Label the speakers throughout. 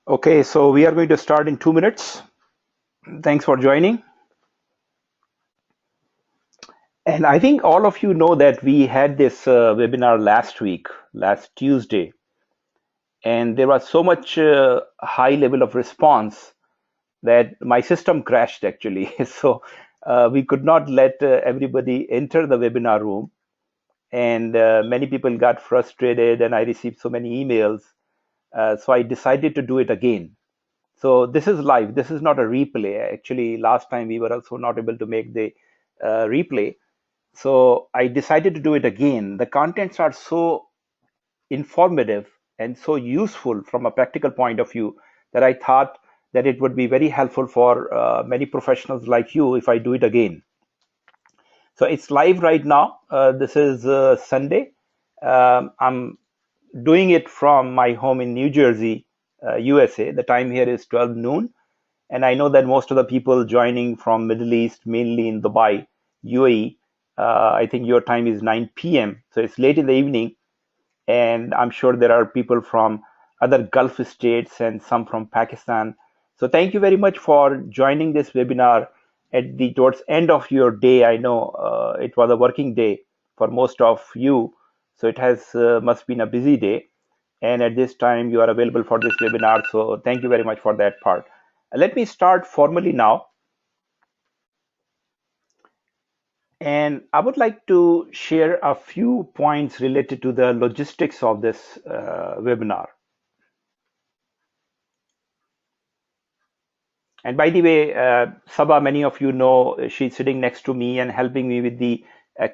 Speaker 1: Okay, so we are going to start in 2 minutes. Thanks for joining. And I think all of you know that we had this webinar last week, last Tuesday, and there was so much high level of response that my system crashed actually. So we could not let everybody enter the webinar room, and many people got frustrated, and I received so many emails. So I decided to do it again. So this is live. This is not a replay. Actually, last time we were also not able to make the replay. So I decided to do it again. The contents are so informative and so useful from a practical point of view that I thought that it would be very helpful for many professionals like you if I do it again. So it's live right now. This is Sunday. I'm doing it from my home in New Jersey, USA. The time here is 12 noon. And I know that most of the people joining from Middle East, mainly in Dubai, UAE, I think your time is 9 p.m. So it's late in the evening. And I'm sure there are people from other Gulf states and some from Pakistan. So thank you very much for joining this webinar at the towards end of your day. I know it was a working day for most of you, so it has must been a busy day. And at this time, you are available for this webinar. So thank you very much for that part. Let me start formally now. And I would like to share a few points related to the logistics of this webinar. And by the way, Sabah, many of you know, she's sitting next to me and helping me with the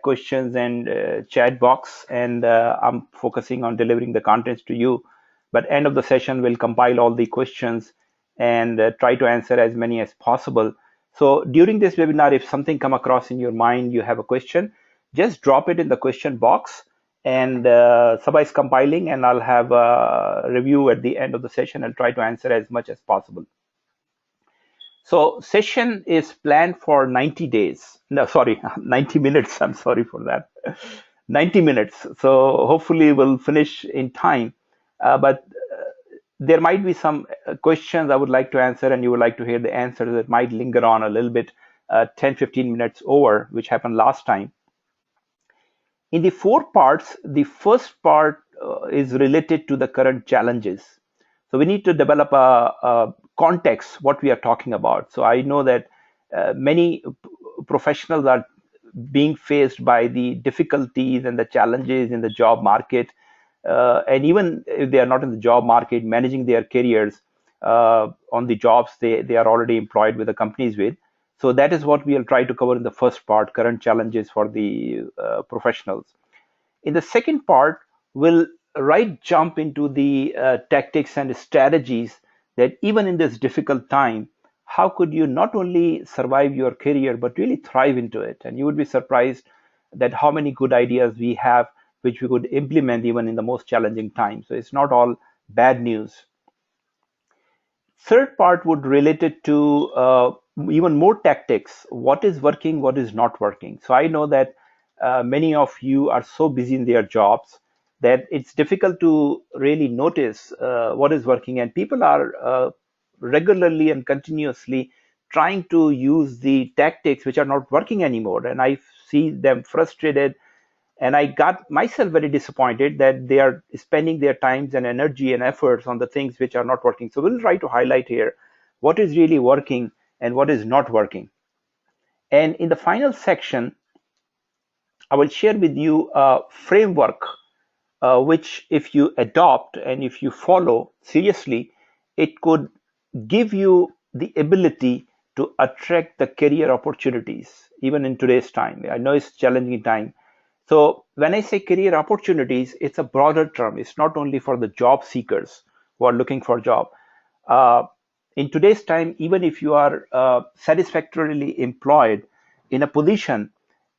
Speaker 1: questions and chat box. And I'm focusing on delivering the contents to you. But end of the session, we'll compile all the questions and try to answer as many as possible. So during this webinar, if something come across in your mind, you have a question, just drop it in the question box. And Sabah is compiling, and I'll have a review at the end of the session and try to answer as much as possible. So session is planned for 90 days. No, sorry, 90 minutes. I'm sorry for that. 90 minutes. So hopefully we'll finish in time. But there might be some questions I would like to answer and you would like to hear the answers that might linger on a little bit, 10, 15 minutes over, which happened last time. In the four parts, the first part is related to the current challenges. So we need to develop a context what we are talking about. So I know that many professionals are being faced by the difficulties and the challenges in the job market, and even if they are not in the job market, managing their careers on the jobs they are already employed with the companies with. So that is what we'll try to cover in the first part, current challenges for the professionals. In the second part, we'll right jump into the tactics and strategies that even in this difficult time, how could you not only survive your career but really thrive into it? And you would be surprised that how many good ideas we have which we could implement even in the most challenging times. So it's not all bad news. Third part would relate it to even more tactics. What is working, what is not working. So I know that many of you are so busy in their jobs that it's difficult to really notice what is working, and people are regularly and continuously trying to use the tactics which are not working anymore, and I see them frustrated, and I got myself very disappointed that they are spending their times and energy and efforts on the things which are not working. So we'll try to highlight here what is really working and what is not working. And in the final section, I will share with you a framework which, if you adopt and if you follow seriously, it could give you the ability to attract the career opportunities even in today's time. I know it's challenging time. So when I say career opportunities, it's a broader term. It's not only for the job seekers who are looking for a job. Uh, in today's time, even if you are satisfactorily employed in a position,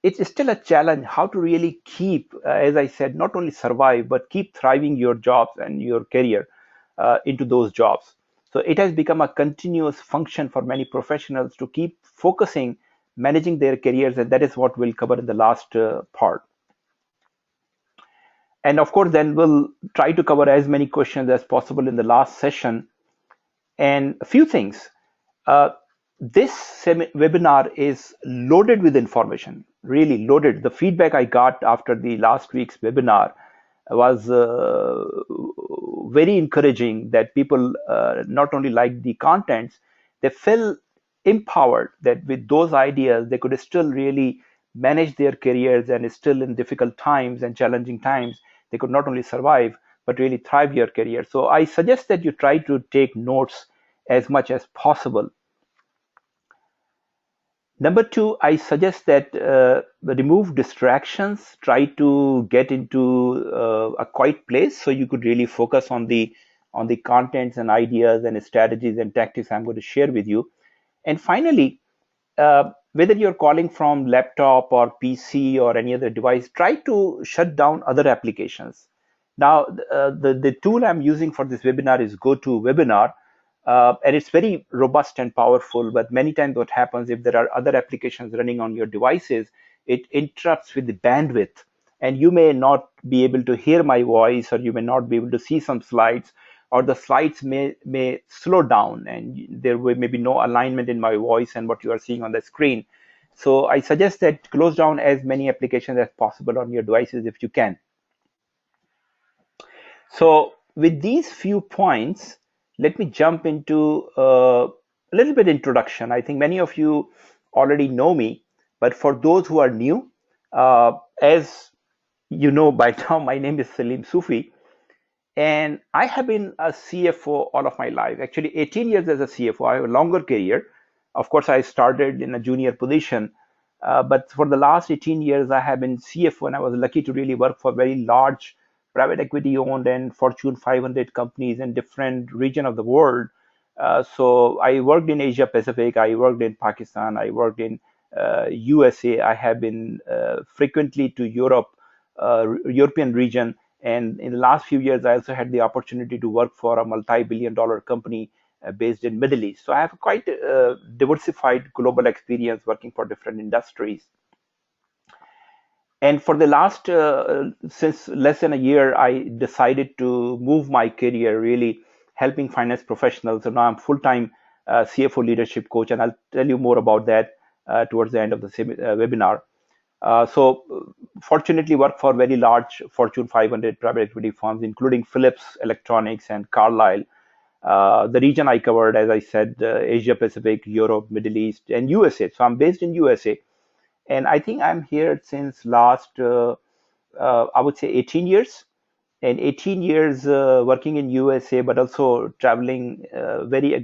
Speaker 1: it's still a challenge how to really keep, as I said, not only survive, but keep thriving your jobs and your career into those jobs. So it has become a continuous function for many professionals to keep focusing, managing their careers, and that is what we'll cover in the last part. And of course, then we'll try to cover as many questions as possible in the last session. And a few things. Uh, this webinar is loaded with information, really loaded. The feedback I got after the last week's webinar was very encouraging, that people not only liked the contents, they felt empowered that with those ideas, they could still really manage their careers, and still in difficult times and challenging times, they could not only survive, but really thrive your career. So I suggest that you try to take notes as much as possible. Number two, I suggest that remove distractions. Try to get into a quiet place so you could really focus on the contents and ideas and strategies and tactics I'm going to share with you. And finally, whether you're calling from laptop or PC or any other device, try to shut down other applications. Now, the tool I'm using for this webinar is GoToWebinar, and it's very robust and powerful. But many times, what happens if there are other applications running on your devices, it interrupts with the bandwidth, and you may not be able to hear my voice, or you may not be able to see some slides, or the slides may slow down, and there may be no alignment in my voice and what you are seeing on the screen. So I suggest that close down as many applications as possible on your devices if you can. So with these few points, let me jump into a little bit introduction. I think many of you already know me, but for those who are new, as you know by now, my name is Salim Sufi, and I have been a CFO all of my life. Actually, 18 years as a CFO. I have a longer career. Of course, I started in a junior position, but for the last 18 years, I have been CFO, and I was lucky to really work for very large private equity owned and Fortune 500 companies in different region of the world. So I worked in Asia Pacific, I worked in Pakistan, I worked in USA. I have been frequently to European region, and in the last few years, I also had the opportunity to work for a multi-billion-dollar company based in Middle East. So I have quite diversified global experience working for different industries. And for the last, since less than a year, I decided to move my career, really helping finance professionals. So now I'm full-time CFO leadership coach, and I'll tell you more about that towards the end of the webinar. Fortunately, work for very large Fortune 500 private equity firms, including Philips Electronics and Carlyle. The region I covered, as I said, Asia Pacific, Europe, Middle East, and USA. So I'm based in USA, and I think I'm here since last, I would say, 18 years. And 18 years working in USA, but also traveling very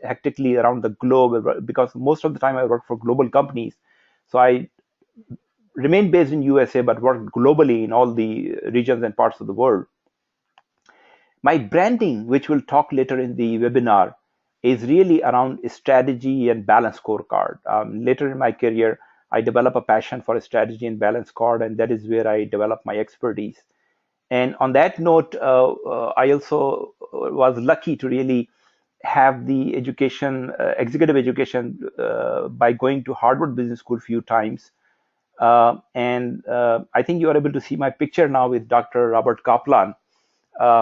Speaker 1: hectically around the globe, because most of the time I work for global companies. So I remain based in USA, but work globally in all the regions and parts of the world. My branding, which we'll talk later in the webinar, is really around strategy and balance scorecard. Later in my career, I develop a passion for a strategy and balance scorecard, and that is where I develop my expertise. And on that note, I also was lucky to really have the education, executive education, by going to Harvard Business School a few times. And I think you are able to see my picture now with Dr. Robert Kaplan,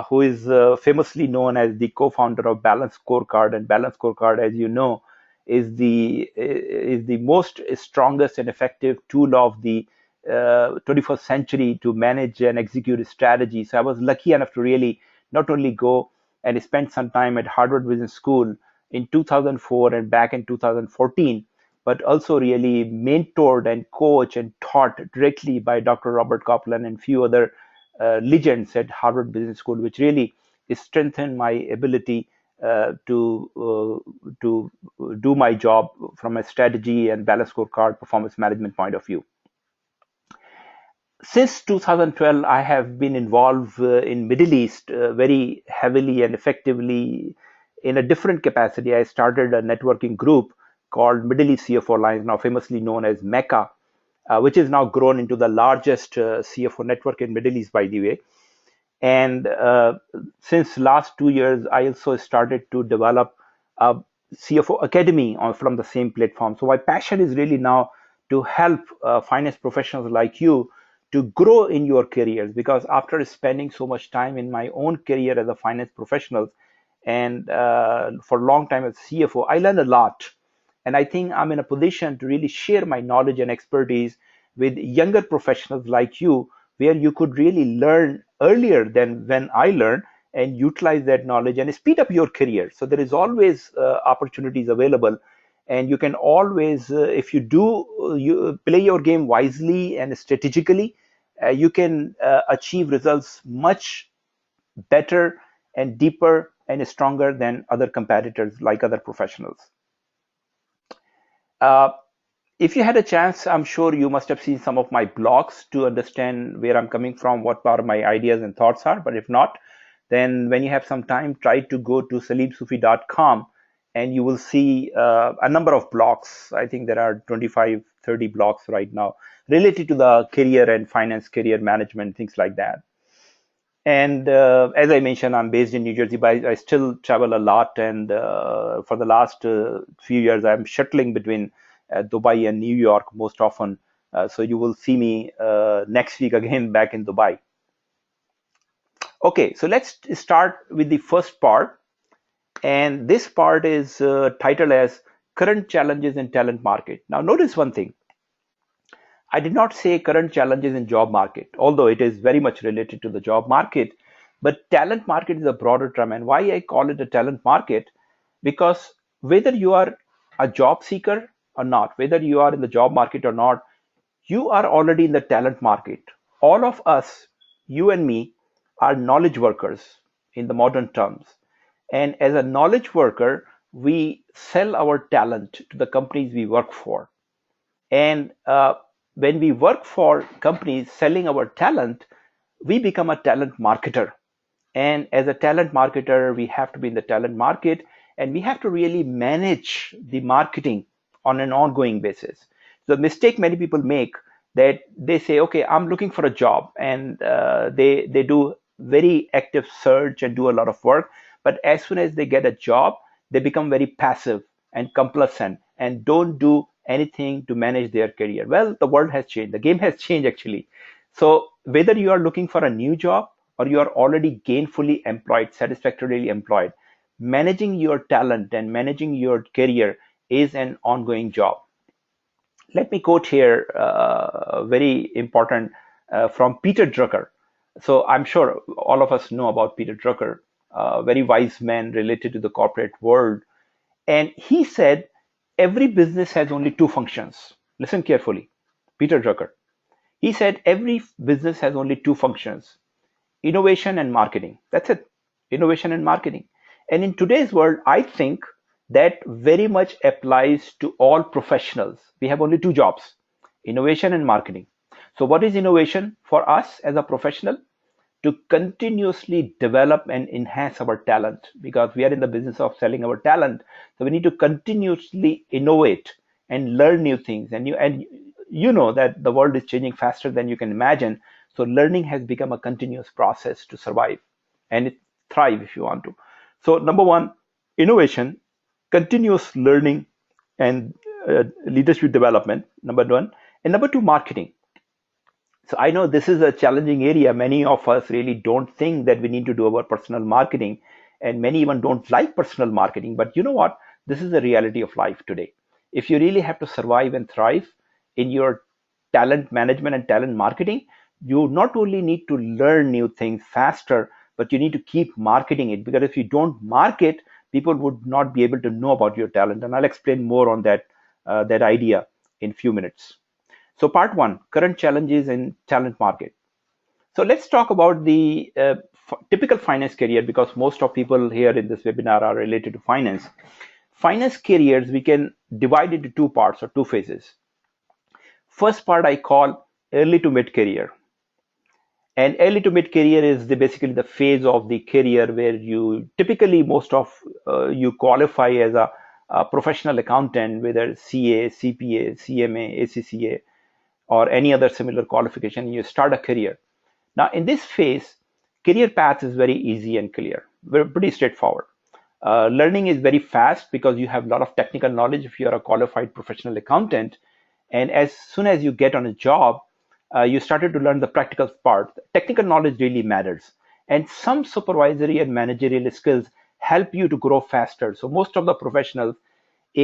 Speaker 1: who is famously known as the co-founder of Balance Scorecard. And Balance Scorecard, as you know, is the most strongest and effective tool of the 21st century to manage and execute a strategy. So I was lucky enough to really not only go and spend some time at Harvard Business School in 2004 and back in 2014, but also really mentored and coached and taught directly by Dr. Robert Kaplan and few other legends at Harvard Business School, which really strengthened my ability to do my job from a strategy and balance scorecard performance management point of view. Since 2012, I have been involved in Middle East very heavily and effectively in a different capacity. I started a networking group called Middle East CFO Alliance, now famously known as Meca, which is now grown into the largest CFO network in Middle East, by the way. And since last 2 years, I also started to develop a CFO Academy from the same platform. So my passion is really now to help finance professionals like you to grow in your careers, because after spending so much time in my own career as a finance professional, and for a long time as CFO, I learned a lot. And I think I'm in a position to really share my knowledge and expertise with younger professionals like you, where you could really learn earlier than when I learned and utilize that knowledge and speed up your career. So there is always opportunities available, and you can always, if you do, you play your game wisely and strategically, you can achieve results much better and deeper and stronger than other competitors like other professionals. Uh, if you had a chance, I'm sure you must have seen some of my blogs to understand where I'm coming from, what are my ideas and thoughts are. But if not, then when you have some time, try to go to salimsufi.com and you will see a number of blogs. I think there are 25, 30 blogs right now related to the career and finance, career management, things like that. And as I mentioned, I'm based in New Jersey, but I still travel a lot. And for the last few years, I'm shuttling between Dubai and New York most often. So you will see me next week again back in Dubai. Okay, so let's start with the first part. And this part is titled as Current Challenges in Talent Market. Now, notice one thing. I did not say current challenges in job market, although it is very much related to the job market. But talent market is a broader term, and why I call it a talent market, because whether you are a job seeker or not, whether you are in the job market or not, you are already in the talent market. All of us, you and me, are knowledge workers in the modern terms. And as a knowledge worker, we sell our talent to the companies we work for. And when we work for companies selling our talent, we become a talent marketer. And as a talent marketer, we have to be in the talent market, and we have to really manage the marketing on an ongoing basis. The mistake many people make, that they say, okay, I'm looking for a job, and they do very active search and do a lot of work. But as soon as they get a job, they become very passive and complacent and don't do anything to manage their career. Well, the world has changed. The game has changed actually. So whether you are looking for a new job or you are already gainfully employed, satisfactorily employed, managing your talent and managing your career is an ongoing job. Let me quote here very important from Peter Drucker. So I'm sure all of us know about Peter Drucker, a very wise man related to the corporate world. And he said, every business has only two functions. Listen carefully. Peter Drucker. He said, every business has only two functions: innovation and marketing. That's it. Innovation and marketing. And in today's world, I think that very much applies to all professionals. We have only two jobs: innovation and marketing. So, what is innovation for us as a professional? To continuously develop and enhance our talent, because we are in the business of selling our talent. So we need to continuously innovate and learn new things. And you know that the world is changing faster than you can imagine. So learning has become a continuous process to survive and thrive if you want to. So number one, innovation, continuous learning, and leadership development. Number one, and number two, marketing. So I know this is a challenging area. Many of us really don't think that we need to do our personal marketing, and many even don't like personal marketing. But you know what? This is the reality of life today. If you really have to survive and thrive in your talent management and talent marketing, you not only need to learn new things faster, but you need to keep marketing it, because if you don't market, people would not be able to know about your talent. And I'll explain more on that idea in a few minutes. So part one, current challenges in talent market. So let's talk about the typical finance career, because most of people here in this webinar are related to finance. Finance careers, we can divide into two parts or two phases. First part I call early to mid career. And early to mid career is basically the phase of the career where you typically, most of you qualify as a professional accountant, whether CA, CPA, CMA, ACCA, or any other similar qualification, you start a career. Now, in this phase, career path is very easy and clear, very pretty straightforward. Learning is very fast because you have a lot of technical knowledge if you are a qualified professional accountant. And as soon as you get on a job, you started to learn the practical part. Technical knowledge really matters. And some supervisory and managerial skills help you to grow faster. So most of the professionals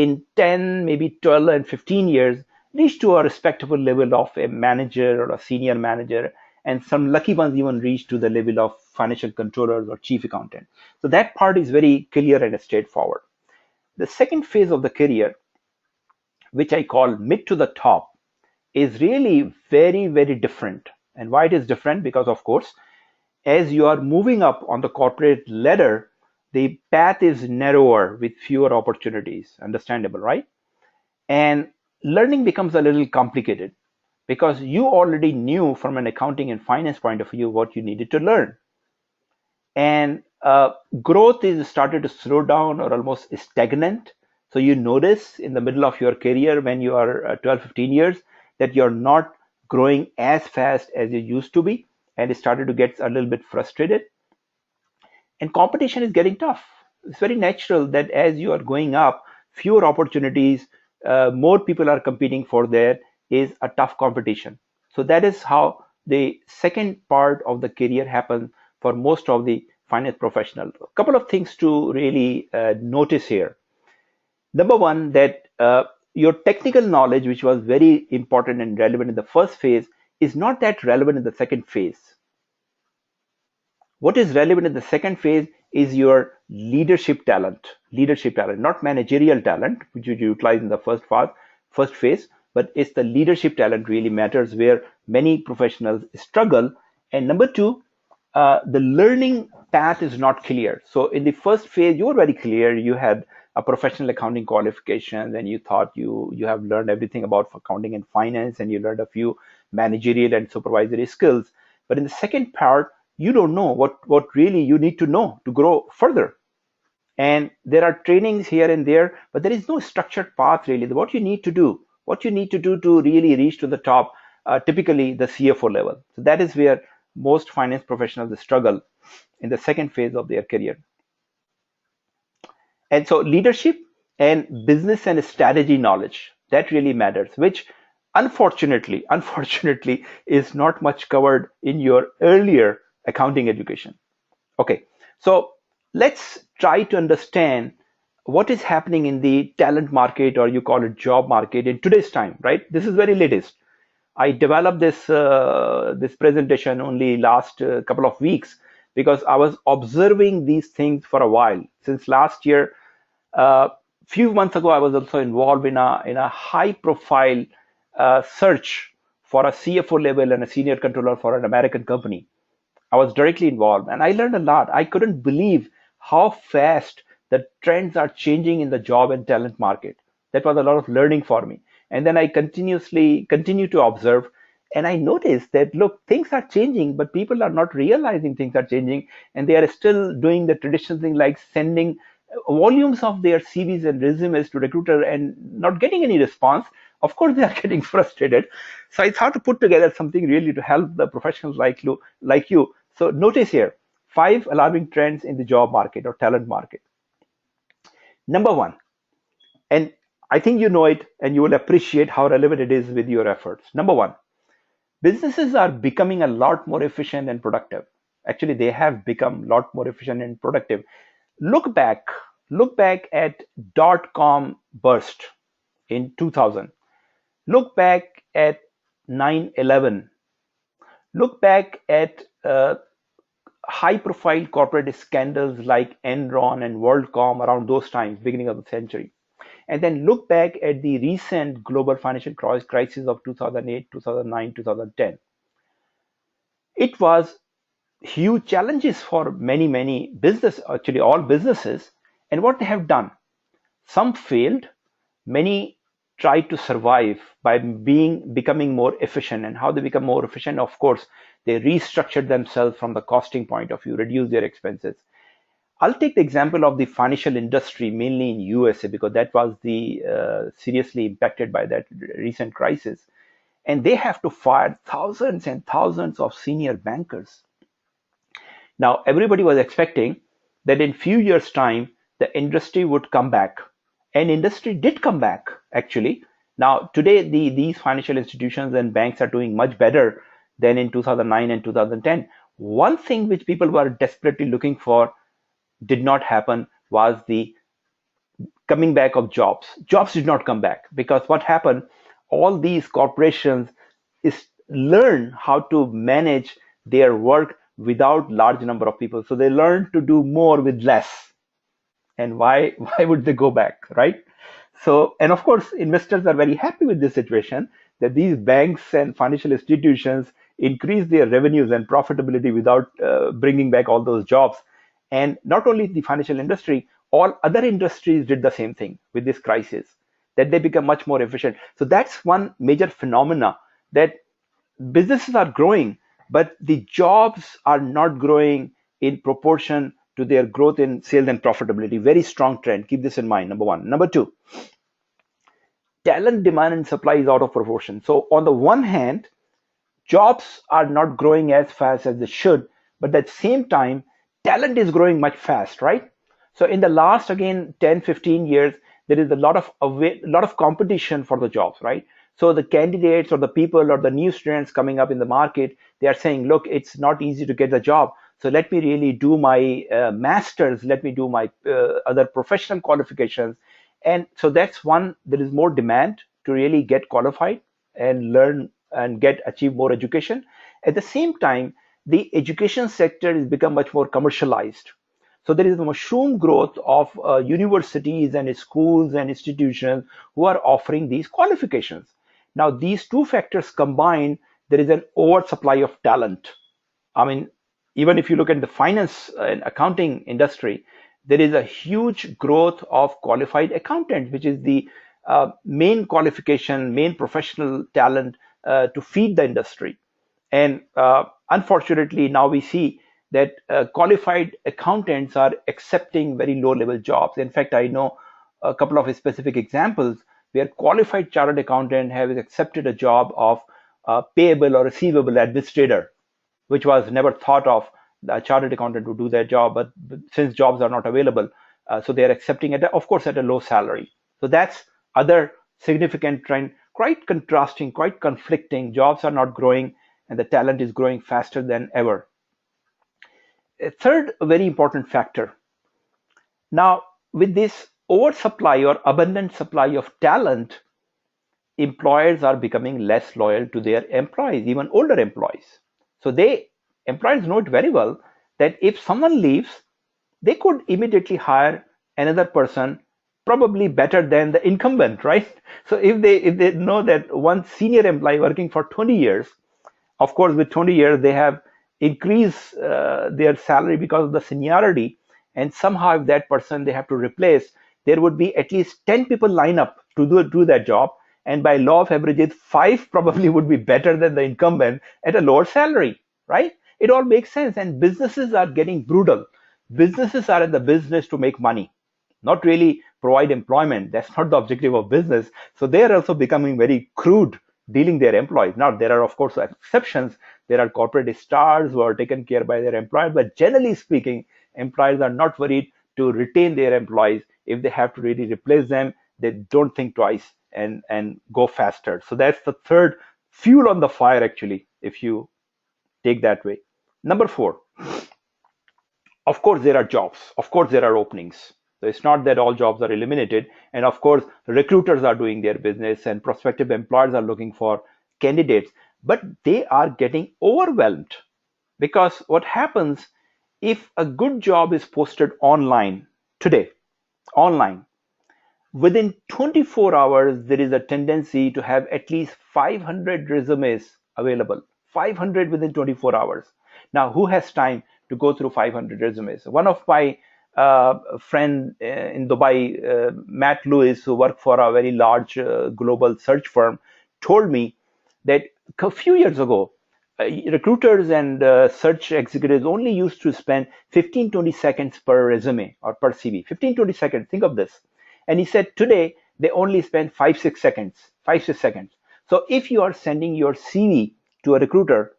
Speaker 1: in 10, maybe 12 and 15 years reach to a respectable level of a manager or a senior manager, and some lucky ones even reach to the level of financial controllers or chief accountant. So that part is very clear and straightforward. The second phase of the career, which I call mid to the top, is really very, very different. And why it is different? Because, of course, as you are moving up on the corporate ladder, the path is narrower with fewer opportunities. Understandable, right? And learning becomes a little complicated because you already knew from an accounting and finance point of view what you needed to learn. And growth is started to slow down or almost stagnant. So you notice in the middle of your career when you are 12, 15 years that you're not growing as fast as you used to be, and it started to get a little bit frustrated. And competition is getting tough. It's very natural that as you are going up, fewer opportunities, more people are competing for there, is a tough competition. So that is how the second part of the career happens for most of the finance professional. A couple of things to really notice here. Number one, that your technical knowledge, which was very important and relevant in the first phase, is not that relevant in the second phase. What is relevant in the second phase is your leadership talent, not managerial talent, which you utilize in the first phase, but it's the leadership talent really matters, where many professionals struggle. And number two, the learning path is not clear. So in the first phase, you were very clear. You had a professional accounting qualification, and you thought you have learned everything about accounting and finance, and you learned a few managerial and supervisory skills. But in the second part, you don't know what really you need to know to grow further. And there are trainings here and there, but there is no structured path really. What you need to do to really reach to the top, typically the CFO level. So that is where most finance professionals struggle in the second phase of their career. And so leadership and business and strategy knowledge, that really matters, which unfortunately is not much covered in your earlier accounting education. Okay, so let's try to understand what is happening in the talent market, or you call it job market, in today's time, right? This is very latest. I developed this presentation only last couple of weeks because I was observing these things for a while. Since last year, few months ago, I was also involved in a high profile search for a CFO level and a senior controller for an American company. I was directly involved and I learned a lot. I couldn't believe how fast the trends are changing in the job and talent market. That was a lot of learning for me. And then I continue to observe, and I noticed that look, things are changing, but people are not realizing things are changing, and they are still doing the traditional thing like sending volumes of their CVs and resumes to recruiter and not getting any response. Of course, they are getting frustrated. So it's hard to put together something really to help the professionals like you. So notice here 5 alarming trends in the job market or talent market. Number one, and I think you know it and you will appreciate how relevant it is with your efforts. Number one, businesses are becoming a lot more efficient and productive. Actually, they have become a lot more efficient and productive. Look back, look back at .com burst in 2000. Look back at 9/11. Look back at high-profile corporate scandals like Enron and WorldCom around those times, beginning of the century. And then look back at the recent global financial crisis of 2008, 2009, 2010. It was huge challenges for many business, actually all businesses. And what they have done, some failed, many tried to survive by becoming more efficient. And how they become more efficient, of course, they restructured themselves from the costing point of view, reduce their expenses. I'll take the example of the financial industry, mainly in USA, because that was the seriously impacted by that recent crisis. And they have to fire thousands and thousands of senior bankers. Now, everybody was expecting that in few years' time, the industry would come back. And industry did come back, actually. Now, today, these financial institutions and banks are doing much better than in 2009 and 2010. One thing which people were desperately looking for did not happen. was the coming back of jobs. Jobs did not come back because what happened? All these corporations is learn how to manage their work without large number of people. So they learn to do more with less. And why why would they go back, right? So, and of course, investors are very happy with this situation that these banks and financial institutions increase their revenues and profitability without bringing back all those jobs. And not only the financial industry, all other industries did the same thing with this crisis, that they become much more efficient. So that's one major phenomena, that businesses are growing, but the jobs are not growing in proportion to their growth in sales and profitability. Very strong trend. Keep this in mind, number one. Number two, talent demand and supply is out of proportion. So on the one hand, jobs are not growing as fast as they should, but at the same time, talent is growing much fast, right? So in the last, again, 10, 15 years, there is a lot of competition for the jobs, right? So the candidates or the people or the new students coming up in the market, they are saying, look, it's not easy to get the job. So let me really do my masters, let me do my other professional qualifications. And so that's one, there is more demand to really get qualified and learn and get achieve more education. At the same time, the education sector has become much more commercialized. So there is a mushroom growth of universities and schools and institutions who are offering these qualifications. Now, these two factors combined, there is an oversupply of talent. I mean, even if you look at the finance and accounting industry, there is a huge growth of qualified accountants, which is the main qualification, main professional talent to feed the industry. And unfortunately, now we see that qualified accountants are accepting very low level jobs. In fact, I know a couple of specific examples where qualified chartered accountant have accepted a job of payable or receivable administrator, which was never thought of the chartered accountant to do their job. But since jobs are not available, so they are accepting it, of course, at a low salary. So that's other significant trend, quite contrasting, quite conflicting. Jobs are not growing and the talent is growing faster than ever. A third very important factor. Now, with this oversupply or abundant supply of talent, employers are becoming less loyal to their employees, even older employees. So employers know it very well that if someone leaves, they could immediately hire another person, probably better than the incumbent, right? So if they know that one senior employee working for 20 years, of course, with 20 years, they have increased their salary because of the seniority. And somehow, if that person they have to replace, there would be at least 10 people line up to do that job. And by law of averages, five probably would be better than the incumbent at a lower salary, right? It all makes sense. And businesses are getting brutal. Businesses are in the business to make money, not really provide employment. That's not the objective of business. So they are also becoming very crude dealing their employees. Now, there are, of course, exceptions. There are corporate stars who are taken care by their employers. But generally speaking, employers are not worried to retain their employees. If they have to really replace them, they don't think twice and go faster. So that's the third fuel on the fire, actually, if you take that way. Number four, of course, there are jobs. Of course, there are openings. So it's not that all jobs are eliminated. And of course, recruiters are doing their business and prospective employers are looking for candidates, but they are getting overwhelmed because what happens if a good job is posted online today, online, within 24 hours, there is a tendency to have at least 500 resumes available. 500 within 24 hours. Now, who has time to go through 500 resumes? One of my friend in Dubai, Matt Lewis, who worked for a very large global search firm, told me that a few years ago, recruiters and search executives only used to spend 15-20 seconds per resume or per CV. 15-20 seconds, think of this. And he said today they only spend 5-6 seconds, 5-6 seconds. So if you are sending your CV to a recruiter,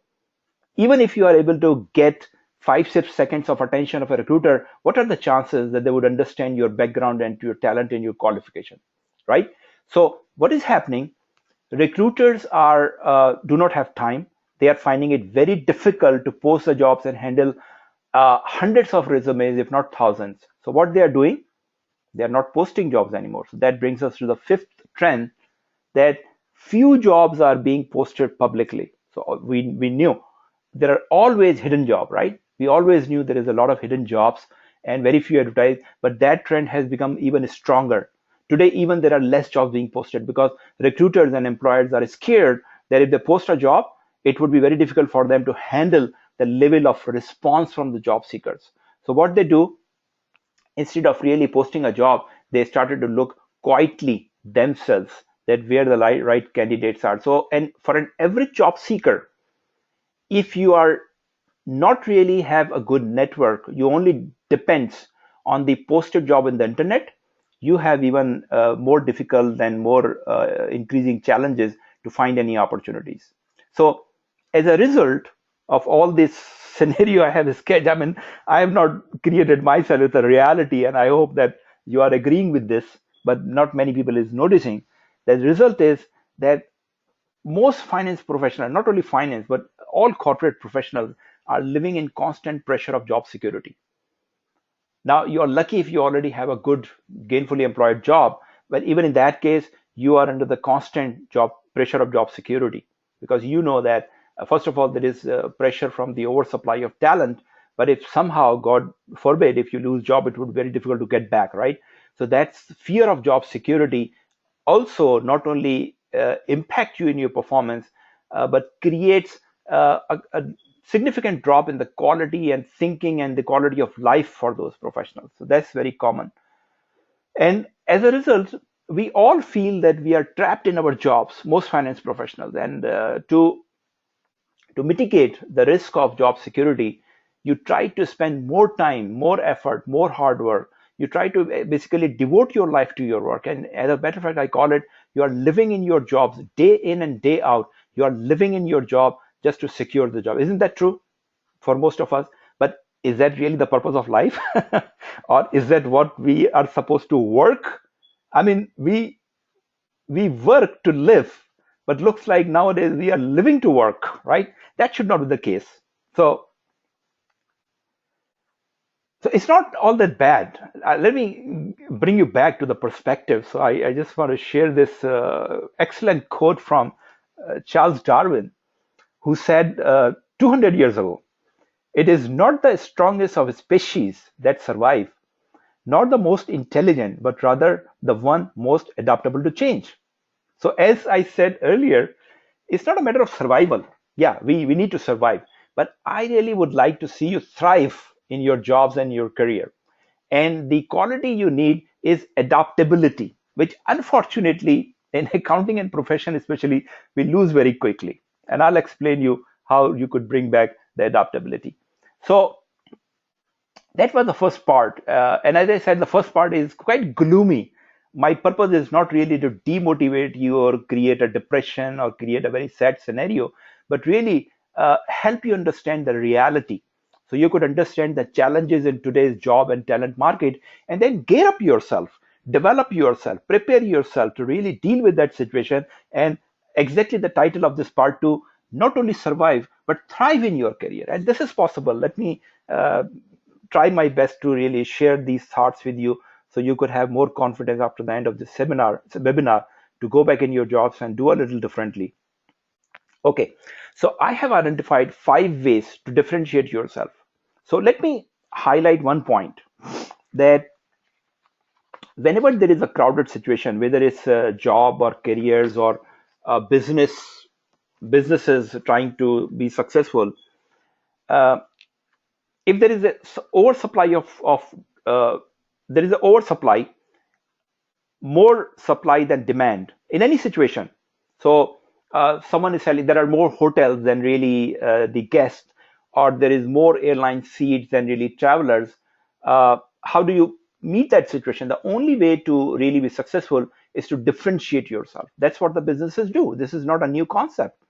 Speaker 1: even if you are able to get 5-6 seconds of attention of a recruiter, what are the chances that they would understand your background and your talent and your qualification, right? So what is happening? Recruiters are do not have time. They are finding it very difficult to post the jobs and handle hundreds of resumes, if not thousands. So what they are doing, they are not posting jobs anymore. So that brings us to the fifth trend, that few jobs are being posted publicly. So we knew there are always hidden jobs, right? We always knew there is a lot of hidden jobs and very few advertised, but that trend has become even stronger. Today, even there are less jobs being posted because recruiters and employers are scared that if they post a job, it would be very difficult for them to handle the level of response from the job seekers. So what they do, instead of really posting a job, they started to look quietly themselves that where the right candidates are. So, and for an average job seeker, if you are not really have a good network, you only depends on the posted job in the internet, you have even more difficult and more increasing challenges to find any opportunities. So as a result of all this scenario I have sketched, I mean, I have not created myself with a reality, and I hope that you are agreeing with this, but not many people is noticing. The result is that most finance professionals, not only finance, but all corporate professionals are living in constant pressure of job security. Now, you're lucky if you already have a good, gainfully employed job, but even in that case, you are under the constant job pressure of job security because you know that, first of all, there is pressure from the oversupply of talent. But if somehow, God forbid, if you lose job, it would be very difficult to get back, right? So that's fear of job security also not only impact you in your performance, but creates a significant drop in the quality and thinking and the quality of life for those professionals. So that's very common. And as a result, we all feel that we are trapped in our jobs, most finance professionals. And to mitigate the risk of job security, you try to spend more time, more effort, more hard work. You try to basically devote your life to your work. And as a matter of fact, I call it, you are living in your jobs day in and day out. You are living in your job just to secure the job. Isn't that true for most of us? But is that really the purpose of life? Or is that what we are supposed to work? I mean, we work to live, but looks like nowadays we are living to work, right? That should not be the case. So, so it's not all that bad. Let me bring you back to the perspective. So I just want to share this excellent quote from Charles Darwin, who said 200 years ago, "It is not the strongest of species that survive, not the most intelligent, but rather the one most adaptable to change." So as I said earlier, it's not a matter of survival. Yeah, we need to survive. But I really would like to see you thrive in your jobs and your career. And the quality you need is adaptability, which unfortunately in accounting and profession especially, we lose very quickly. And I'll explain you how you could bring back the adaptability. So that was the first part. And as I said, the first part is quite gloomy. My purpose is not really to demotivate you or create a depression or create a very sad scenario, but really help you understand the reality. So you could understand the challenges in today's job and talent market, and then gear up yourself, develop yourself, prepare yourself to really deal with that situation. And exactly the title of this part two, not only survive, but thrive in your career. And this is possible. Let me try my best to really share these thoughts with you so you could have more confidence after the end of this webinar to go back in your jobs and do a little differently. Okay, so I have identified 5 ways to differentiate yourself. So let me highlight one point, that whenever there is a crowded situation, whether it's a job or careers or businesses trying to be successful, uh, if there is a oversupply of uh, there is an oversupply, more supply than demand in any situation. So someone is selling, there are more hotels than really the guests, or there is more airline seats than really travelers. How do you meet that situation? The only way to really be successful is to differentiate yourself. That's what the businesses do. This is not a new concept.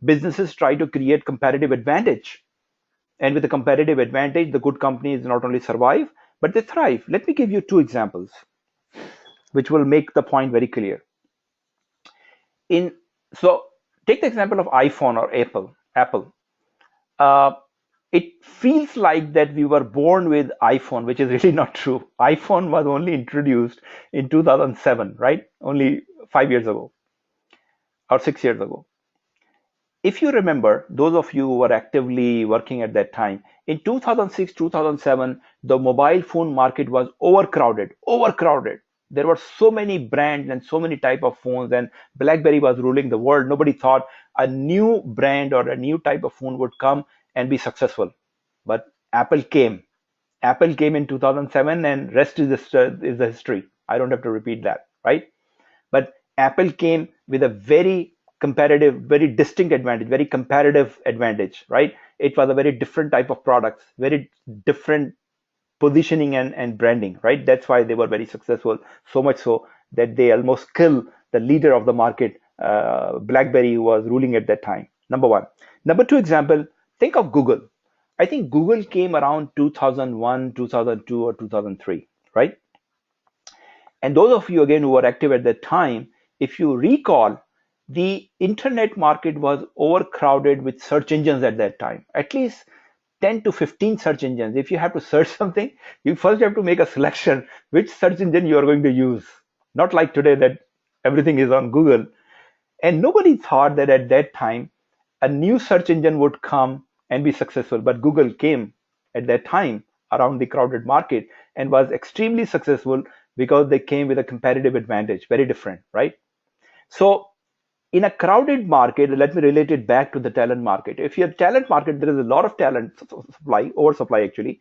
Speaker 1: Businesses try to create competitive advantage, and with a competitive advantage, the good companies not only survive, but they thrive. Let me give you 2 examples which will make the point very clear. In so take the example of iPhone or Apple. Uh, it feels like that we were born with iPhone, which is really not true. iPhone was only introduced in 2007, right? Only 5 years ago or 6 years ago. If you remember, those of you who were actively working at that time, in 2006, 2007, the mobile phone market was overcrowded, overcrowded. There were so many brands and so many type of phones, and BlackBerry was ruling the world. Nobody thought a new brand or a new type of phone would come and be successful. But Apple came. Apple came in 2007, and rest is the history. I don't have to repeat that, right? But Apple came with a very competitive, very distinct advantage, very comparative advantage, right? It was a very different type of products, very different positioning and branding, right? That's why they were very successful, so much so that they almost killed the leader of the market, BlackBerry, who was ruling at that time. Number one. Number two example, think of Google. I think Google came around 2001, 2002, or 2003, right? And those of you again who were active at that time, if you recall, the internet market was overcrowded with search engines at that time. At least 10 to 15 search engines. If you have to search something, you first have to make a selection which search engine you are going to use. Not like today that everything is on Google. And nobody thought that at that time a new search engine would come and be successful. But Google came at that time around the crowded market and was extremely successful because they came with a competitive advantage, very different, right? So in a crowded market, let me relate it back to the talent market. If you're talent market, there is a lot of talent supply, oversupply actually.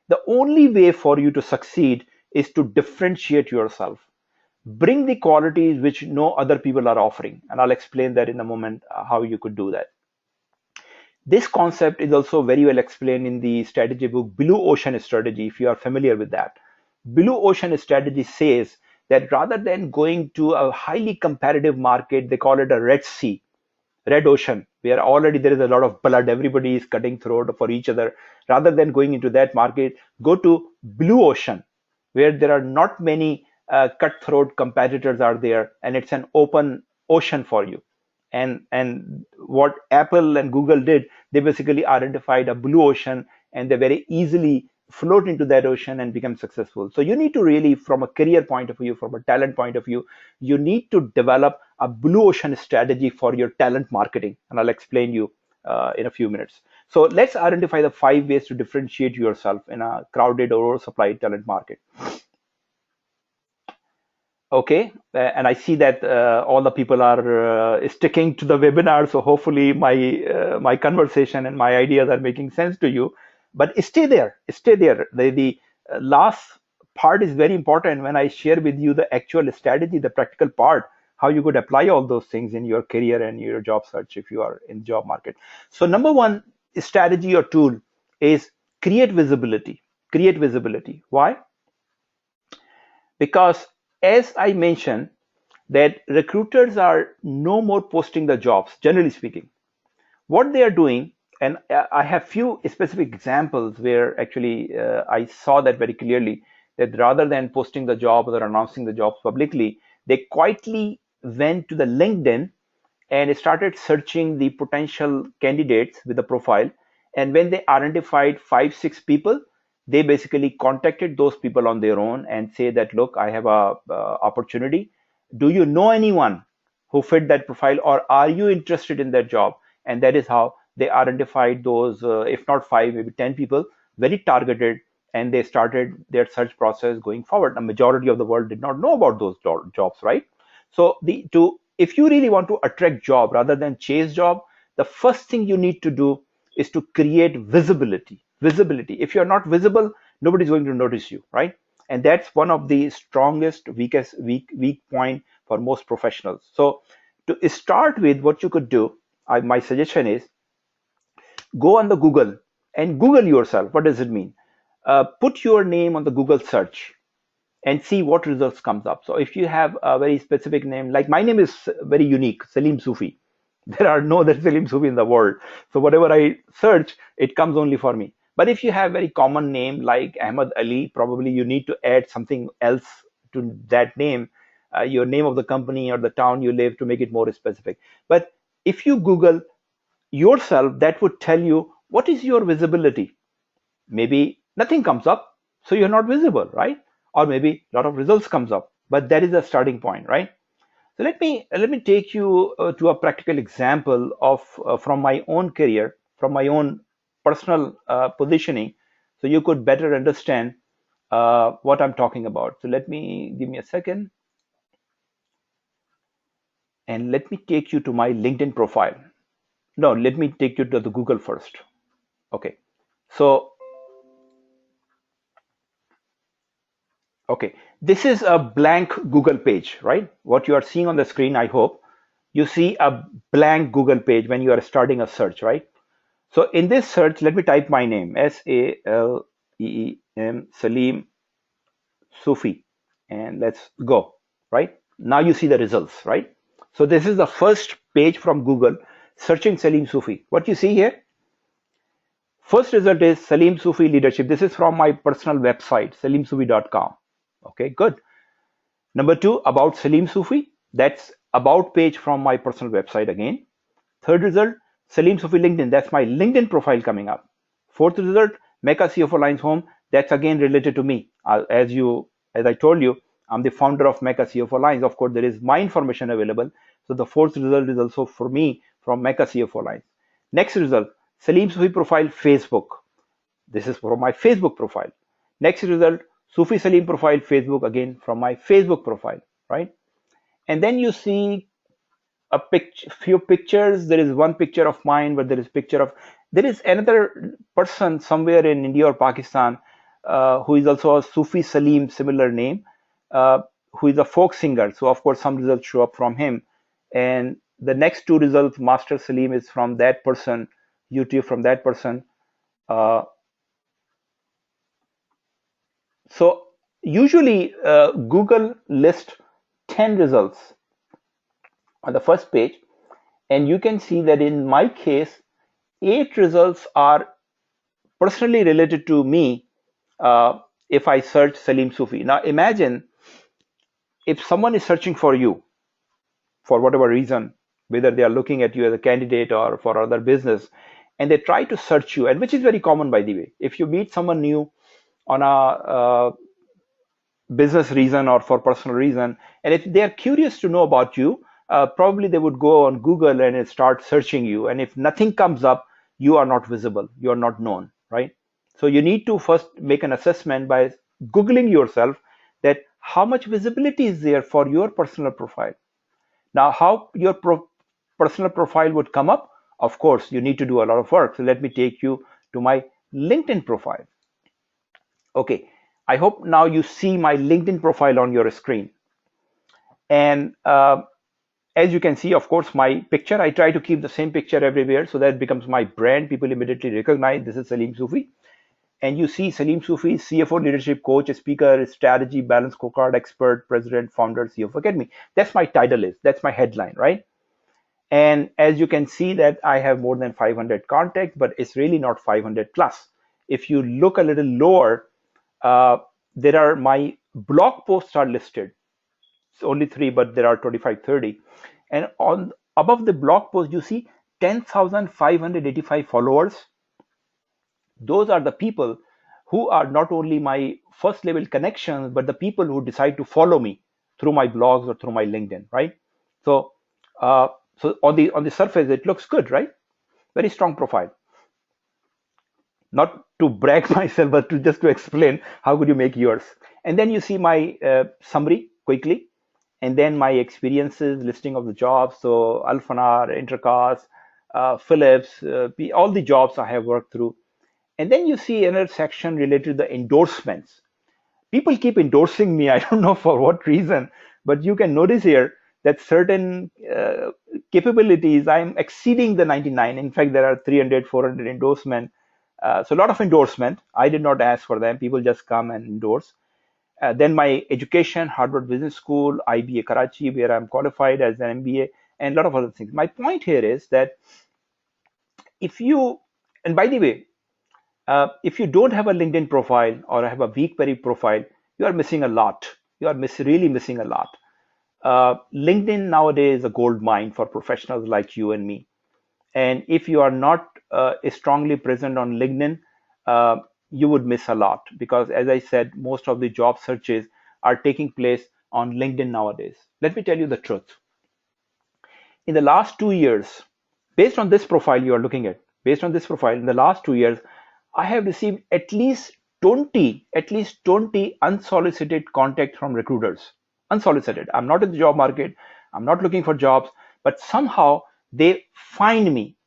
Speaker 1: The only way for you to succeed is to differentiate yourself. Bring the qualities which no other people are offering. And I'll explain that in a moment, how you could do that. This concept is also very well explained in the strategy book Blue Ocean Strategy, if you are familiar with that. Blue Ocean Strategy says that rather than going to a highly competitive market, they call it a Red Sea, Red Ocean, where already there is a lot of blood, everybody is cutting throat for each other. Rather than going into that market, go to Blue Ocean, where there are not many cutthroat competitors are there, and it's an open ocean for you. And what Apple and Google did, they basically identified a blue ocean, and they very easily float into that ocean and become successful. So you need to really, from a career point of view, from a talent point of view, you need to develop a blue ocean strategy for your talent marketing, and I'll explain you in a few minutes. So let's identify the 5 ways to differentiate yourself in a crowded or oversupplied talent market. Okay, and I see that all the people are sticking to the webinar, so hopefully my conversation and my ideas are making sense to you. But stay there, stay there. The last part is very important when I share with you the actual strategy, the practical part, how you could apply all those things in your career and your job search if you are in the job market. So number one strategy or tool is create visibility. Create visibility. Why? Because as I mentioned, that recruiters are no more posting the jobs, generally speaking. What they are doing, and I have few specific examples where actually I saw that very clearly, that rather than posting the jobs or announcing the jobs publicly, they quietly went to the LinkedIn and started searching the potential candidates with a profile. And when they identified 5, 6 people, they basically contacted those people on their own and say that, look, I have a opportunity. Do you know anyone who fit that profile, or are you interested in that job? And that is how they identified those, if not 5, maybe 10 people, very targeted, and they started their search process going forward. The majority of the world did not know about those jobs, right? So if you really want to attract job rather than chase job, the first thing you need to do is to create visibility. Visibility. If you're not visible, nobody's going to notice you, right? And that's one of the strongest, weak point for most professionals. So to start with, what you could do, my suggestion is go on the Google and Google yourself. What does it mean? Put your name on the Google search and see what results comes up. So if you have a very specific name, like my name is very unique, Salim Sufi. There are no other Salim Sufi in the world. So whatever I search, it comes only for me. But if you have very common name like Ahmad Ali, probably you need to add something else to that name, your name of the company or the town you live, to make it more specific. But if you Google yourself, that would tell you what is your visibility? Maybe nothing comes up, so you're not visible, right? Or maybe a lot of results comes up, but that is a starting point, right? So let me take you to a practical example of from my own career, from my own personal positioning, so you could better understand what I'm talking about. So let me give me a second, and let me take you to my LinkedIn profile. No, let me take you to the Google first. Okay. So okay, this is a blank Google page, right? What you are seeing on the screen, I hope you see a blank Google page when you are starting a search, right? So in this search, let me type my name, Saleem, Salim Sufi, and let's go, right? Now you see the results, right? So this is the first page from Google, searching Salim Sufi. What you see here, first result is Salim Sufi leadership. This is from my personal website, salimsufi.com. Okay, good. Number two, about Salim Sufi. That's about page from my personal website again. Third result, Salim Sufi LinkedIn. That's my LinkedIn profile coming up. Fourth result, Meca CFO Lines Home. That's again related to me. As I told you, I'm the founder of Meca CFO Lines. Of course, there is my information available. So the fourth result is also for me from Meca CFO Lines. Next result, Salim Sufi profile Facebook. This is from my Facebook profile. Next result, Sufi Salim profile Facebook, again from my Facebook profile, right? And then you see few pictures. There is one picture of mine, but there is another person somewhere in India or Pakistan who is also a Sufi Salim, similar name, uh, who is a folk singer. So of course some results show up from him. And the next two results, Master Salim, is from that person, YouTube from that person. uh, so usually Google lists 10 results on the first page, and you can see that in my case, 8 results are personally related to me. uh, if I search Salim Sufi. Now imagine if someone is searching for you for whatever reason, whether they are looking at you as a candidate or for other business, and they try to search you, and which is very common, by the way. If you meet someone new on a business reason or for personal reason, and if they are curious to know about you, probably they would go on Google and start searching you. And if nothing comes up, you are not visible, you are not known, right? So you need to first make an assessment by Googling yourself, that how much visibility is there for your personal profile. Now, how your personal profile would come up, of course, you need to do a lot of work. So let me take you to my LinkedIn profile. Okay, I hope now you see my LinkedIn profile on your screen. And as you can see, of course, my picture, I try to keep the same picture everywhere so that it becomes my brand. People immediately recognize this is Salim Sufi. And you see Salim Sufi, CFO, leadership coach, speaker, strategy, balance scorecard expert, president, founder, CFO Academy. That's my title is. That's my headline, right? And as you can see that I have more than 500 contacts, but it's really not 500 plus. If you look a little lower, uh, there are my blog posts are listed. It's only 3, but there are 25, 30. And on above the blog post, you see 10,585 followers. Those are the people who are not only my first level connections, but the people who decide to follow me through my blogs or through my LinkedIn, right? So, uh, so on the surface, it looks good, right? Very strong profile. Not to brag myself, but to just to explain how could you make yours. And then you see my summary quickly, and then my experiences, listing of the jobs. So Alphanar, Intercast, Philips, all the jobs I have worked through. And then you see another section related to the endorsements. People keep endorsing me. I don't know for what reason, but you can notice here that certain capabilities, I'm exceeding the 99. In fact, there are 300, 400 endorsement. So a lot of endorsement. I did not ask for them. People just come and endorse. Then my education, Harvard Business School, IBA Karachi, where I'm qualified as an MBA, and a lot of other things. My point here is that if you, and by the way, if you don't have a LinkedIn profile or have a weak profile, you are missing a lot. You are really missing a lot. LinkedIn nowadays is a gold mine for professionals like you and me. And if you are not is strongly present on LinkedIn, uh, you would miss a lot, because, as I said, most of the job searches are taking place on LinkedIn nowadays. Let me tell you the truth. In the last 2 years, based on this profile you are looking at, based on this profile, in the last 2 years, I have received at least 20 unsolicited contact from recruiters. Unsolicited. I'm not in the job market. I'm not looking for jobs, but somehow they find me,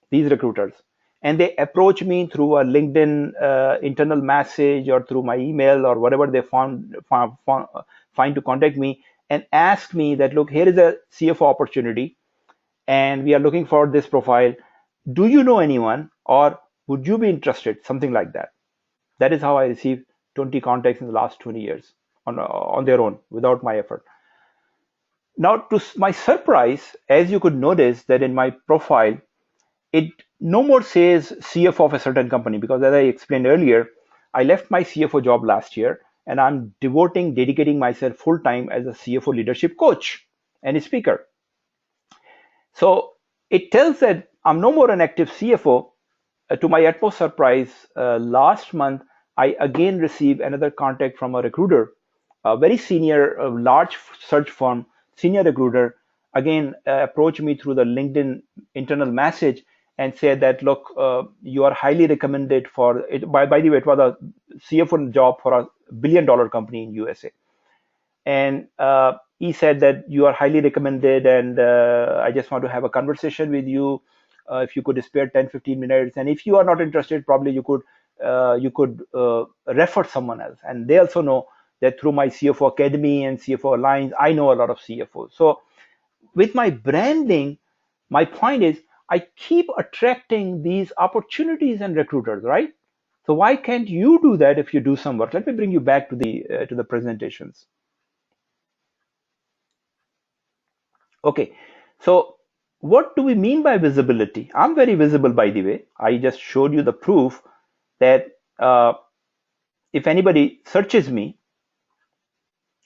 Speaker 1: these recruiters, and they approach me through a LinkedIn internal message or through my email or whatever they find to contact me, and ask me that, look, here is a CFO opportunity and we are looking for this profile. Do you know anyone, or would you be interested? Something like that. That is how I received 20 contacts in the last 20 years on their own, without my effort. Now, to my surprise, as you could notice that in my profile, it no more says CFO of a certain company, because as I explained earlier, I left my CFO job last year and I'm dedicating myself full time as a CFO leadership coach and a speaker. So it tells that I'm no more an active CFO. To my utmost surprise, last month I again received another contact from a recruiter, a very senior, large search firm, senior recruiter, again approached me through the LinkedIn internal message and said that, look, you are highly recommended for it. By the way, it was a CFO job for a $1 billion company in USA. And he said that you are highly recommended, and I just want to have a conversation with you. If you could spare 10-15 minutes, and if you are not interested, probably you could refer someone else. And they also know that through my CFO Academy and CFO Alliance, I know a lot of CFOs. So with my branding, my point is I keep attracting these opportunities and recruiters, right? So why can't you do that if you do some work? Let me bring you back to the presentations. Okay, so what do we mean by visibility? I'm very visible, by the way. I just showed you the proof that if anybody searches me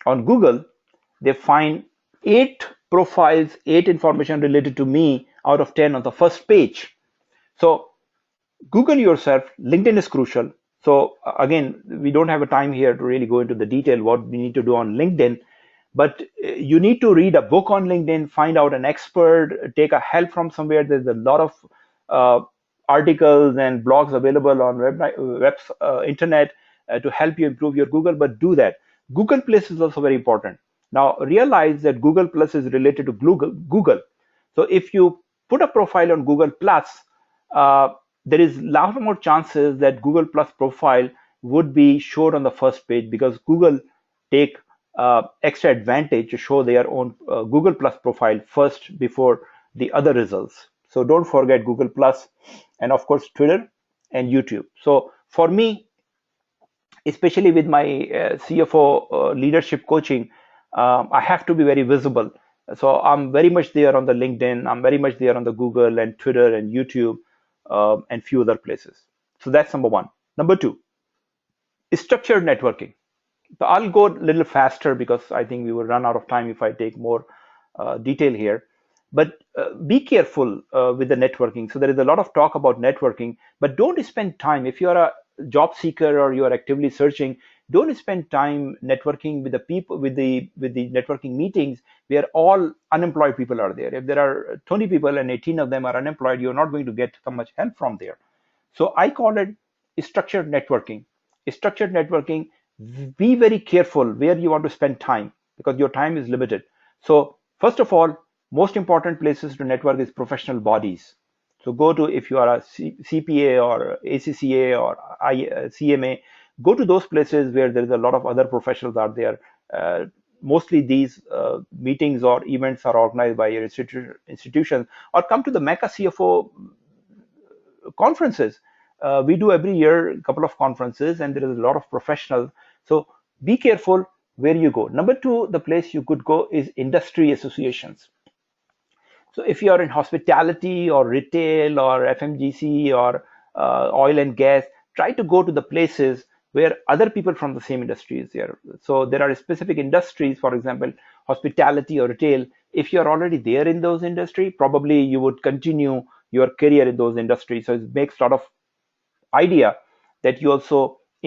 Speaker 1: on Google, they find 8 profiles, 8 information related to me out of 10 on the first page. So Google yourself. LinkedIn is crucial. So again, we don't have a time here to really go into the detail what we need to do on LinkedIn, but you need to read a book on LinkedIn, find out an expert, take a help from somewhere. There's a lot of uh, articles and blogs available on internet to help you improve your Google. But do that. Google Plus is also very important. Now realize that Google Plus is related to Google. So if you put a profile on Google Plus, uh, there is a lot more chances that Google Plus profile would be showed on the first page, because Google take extra advantage to show their own Google Plus profile first before the other results. So don't forget Google Plus, and of course Twitter and YouTube. So for me, especially with my CFO leadership coaching, I have to be very visible. So I'm very much there on the LinkedIn. I'm very much there on the Google and Twitter and YouTube, and few other places. So that's number one. Number two, structured networking. So I'll go a little faster because I think we will run out of time if I take more detail here. But be careful with the networking. So there is a lot of talk about networking, but don't spend time. If you are a job seeker or you are actively searching, don't spend time networking with the people, with the networking meetings where all unemployed people are there. If there are 20 people and 18 of them are unemployed, you're not going to get so much help from there. So I call it structured networking. Structured networking, be very careful where you want to spend time, because your time is limited. So first of all, most important places to network is professional bodies. So go to, if you are a CPA or ACCA or CMA, go to those places where there is a lot of other professionals out there. Mostly these meetings or events are organized by your institutions, or come to the Meca CFO conferences. We do every year a couple of conferences, and there is a lot of professionals. So be careful where you go. Number two, the place you could go is industry associations. So if you are in hospitality or retail or FMGC or oil and gas, try to go to the places where other people from the same industry is there. So there are specific industries, for example, hospitality or retail. If you are already there in those industry, probably you would continue your career in those industries. So it makes a lot of idea that you also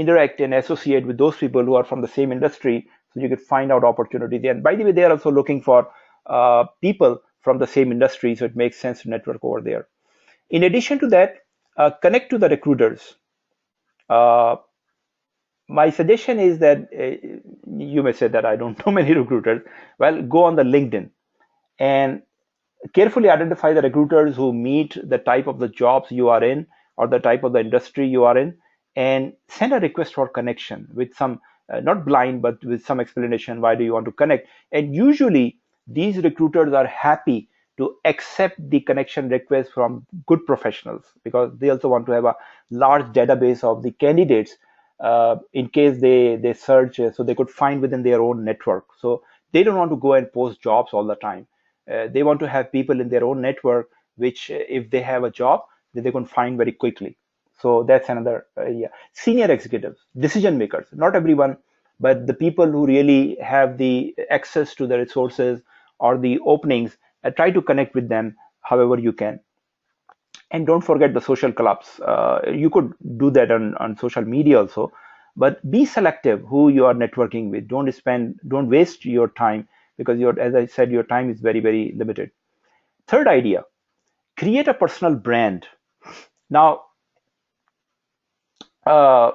Speaker 1: interact and associate with those people who are from the same industry, so you could find out opportunities. And by the way, they are also looking for people from the same industry, so it makes sense to network over there. In addition to that, connect to the recruiters. uh, my suggestion is that you may say that I don't know many recruiters. Well, go on the LinkedIn and carefully identify the recruiters who meet the type of the jobs you are in or the type of the industry you are in, and send a request for connection with some, not blind, but with some explanation why do you want to connect. And usually these recruiters are happy to accept the connection request from good professionals, because they also want to have a large database of the candidates, in case they search, so they could find within their own network. So they don't want to go and post jobs all the time. They want to have people in their own network, which if they have a job, that they can find very quickly. So that's another area. Senior executives, decision makers, not everyone, but the people who really have the access to the resources or the openings, try to connect with them however you can. And don't forget the social clubs. You could do that on social media also, but be selective who you are networking with. Don't waste your time, because as I said, your time is very, very limited. Third idea, create a personal brand. Now, uh,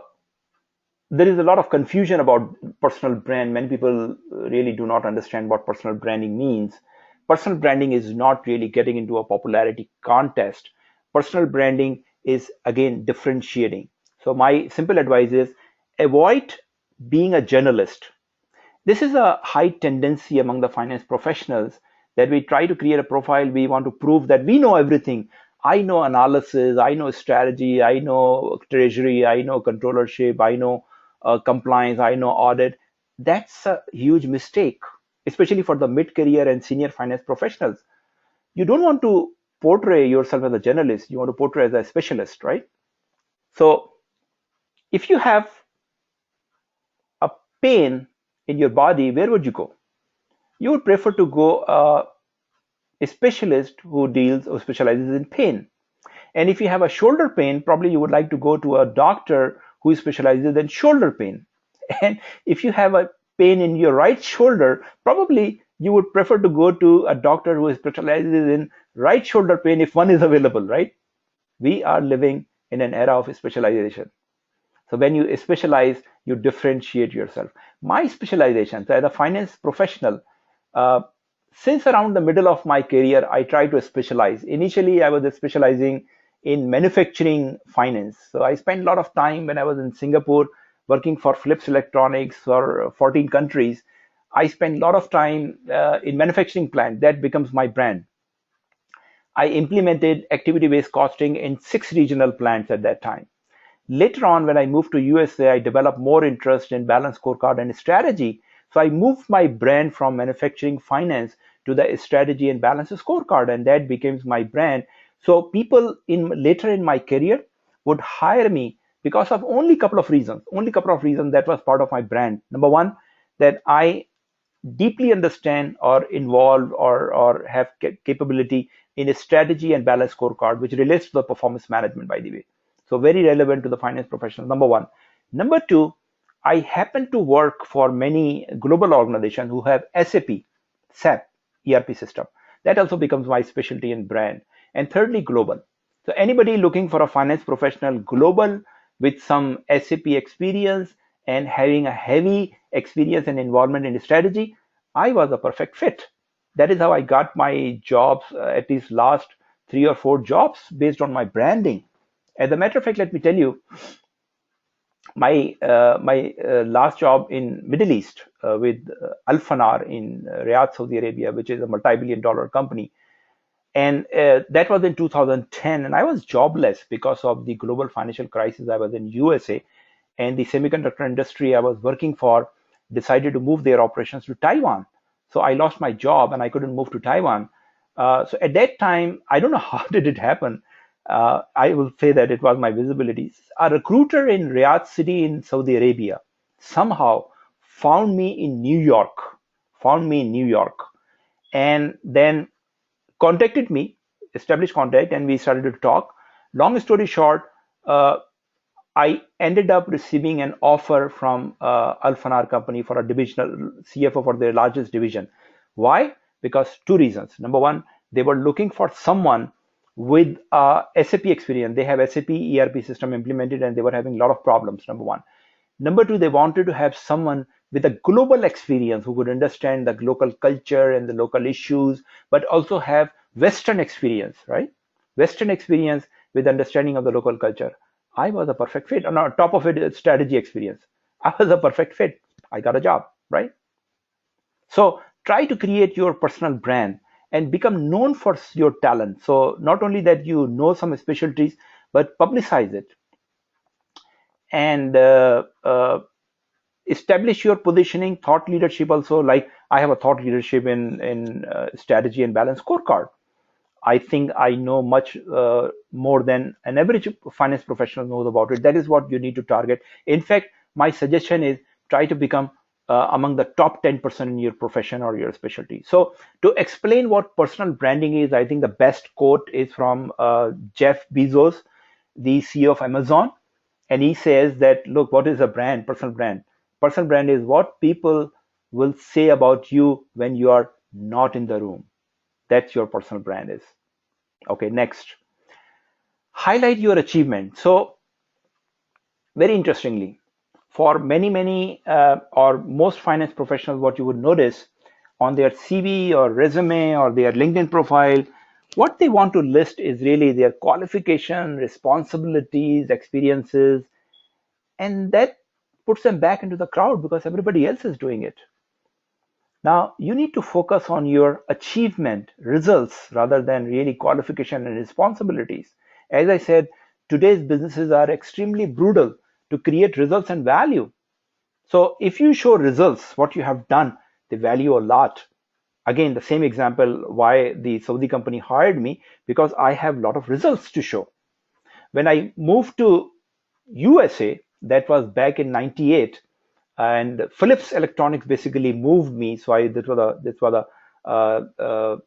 Speaker 1: there is a lot of confusion about personal brand. Many people really do not understand what personal branding means. Personal branding is not really getting into a popularity contest. Personal branding is, again, differentiating. So my simple advice is, avoid being a journalist. This is a high tendency among the finance professionals, that we try to create a profile. We want to prove that we know everything. I know analysis, I know strategy, I know treasury, I know controllership, I know compliance, I know audit. That's a huge mistake, especially for the mid career and senior finance professionals. You don't want to portray yourself as a journalist, you want to portray as a specialist, right? So if you have a pain in your body, where would you go? You would prefer to go a specialist who deals or specializes in pain. And if you have a shoulder pain, probably you would like to go to a doctor who specializes in shoulder pain. And if you have a pain in your right shoulder, probably you would prefer to go to a doctor who specializes in right shoulder pain, if one is available, right? We are living in an era of specialization. So when you specialize, you differentiate yourself. My specialization, so as a finance professional, uh, since around the middle of my career, I try to specialize. Initially, I was specializing in manufacturing finance. So I spent a lot of time when I was in Singapore working for Philips Electronics for 14 countries. I spent a lot of time in manufacturing plant. That becomes my brand. I implemented activity-based costing in 6 regional plants at that time. Later on, when I moved to USA, I developed more interest in balance scorecard and strategy. So I moved my brand from manufacturing finance to the strategy and balance scorecard, and that became my brand. So people in later in my career would hire me because of only couple of reasons. Only couple of reasons that was part of my brand. Number one, that I deeply understand or involve or have capability in a strategy and balance scorecard, which relates to the performance management, by the way. So very relevant to the finance professional, number one. Number two, I happen to work for many global organizations who have SAP ERP system. That also becomes my specialty and brand. And thirdly, global. So anybody looking for a finance professional global with some SAP experience and having a heavy experience and involvement in strategy, I was a perfect fit. That is how I got my jobs, at least last 3 or 4 jobs based on my branding. As a matter of fact, let me tell you, my last job in Middle East with Alfanar in Riyadh, Saudi Arabia, which is a multi-billion-dollar company, and that was in 2010, and I was jobless because of the global financial crisis. I was in USA, and the semiconductor industry I was working for decided to move their operations to Taiwan. So I lost my job and I couldn't move to Taiwan. So at that time, I don't know how did it happen. I will say that it was my visibility. A recruiter in Riyadh city in Saudi Arabia somehow found me in New York, found me in New York, and then contacted me. established contact and we started to talk. Long story short, uh, I ended up receiving an offer from Alphanar company for a divisional CFO for their largest division. Why? Because two reasons. Number one, they were looking for someone with SAP experience. They have SAP ERP system implemented and they were having a lot of problems. Number one. Number two, they wanted to have someone with a global experience who could understand the local culture and the local issues, but also have Western experience, right? Western experience with understanding of the local culture. I was a perfect fit. And on top of it, strategy experience. I was a perfect fit. I got a job, right? So try to create your personal brand and become known for your talent. So not only that you know some specialties, but publicize it and establish your positioning. Thought leadership also, like I have a thought leadership in strategy and balance scorecard. I think I know much more than an average finance professional knows about it. That is what you need to target. In fact, my suggestion is try to become among the top 10% in your profession or your specialty. So to explain what personal branding is, I think the best quote is from Jeff Bezos, the CEO of Amazon. And he says that, look, what is a brand, personal brand? Personal brand is what people will say about you when you are not in the room. That's your personal brand is. Okay, next. Highlight your achievement. So, very interestingly, for many, or most finance professionals, what you would notice on their CV or resume or their LinkedIn profile, what they want to list is really their qualification, responsibilities, experiences, and that puts them back into the crowd because everybody else is doing it. Now, you need to focus on your achievement, results, rather than really qualification and responsibilities. As I said, today's businesses are extremely brutal to create results and value. So, if you show results, what you have done, they value a lot. Again, the same example why the Saudi company hired me, because I have a lot of results to show. When I moved to USA, that was back in 98, and Philips Electronics basically moved me. So this was a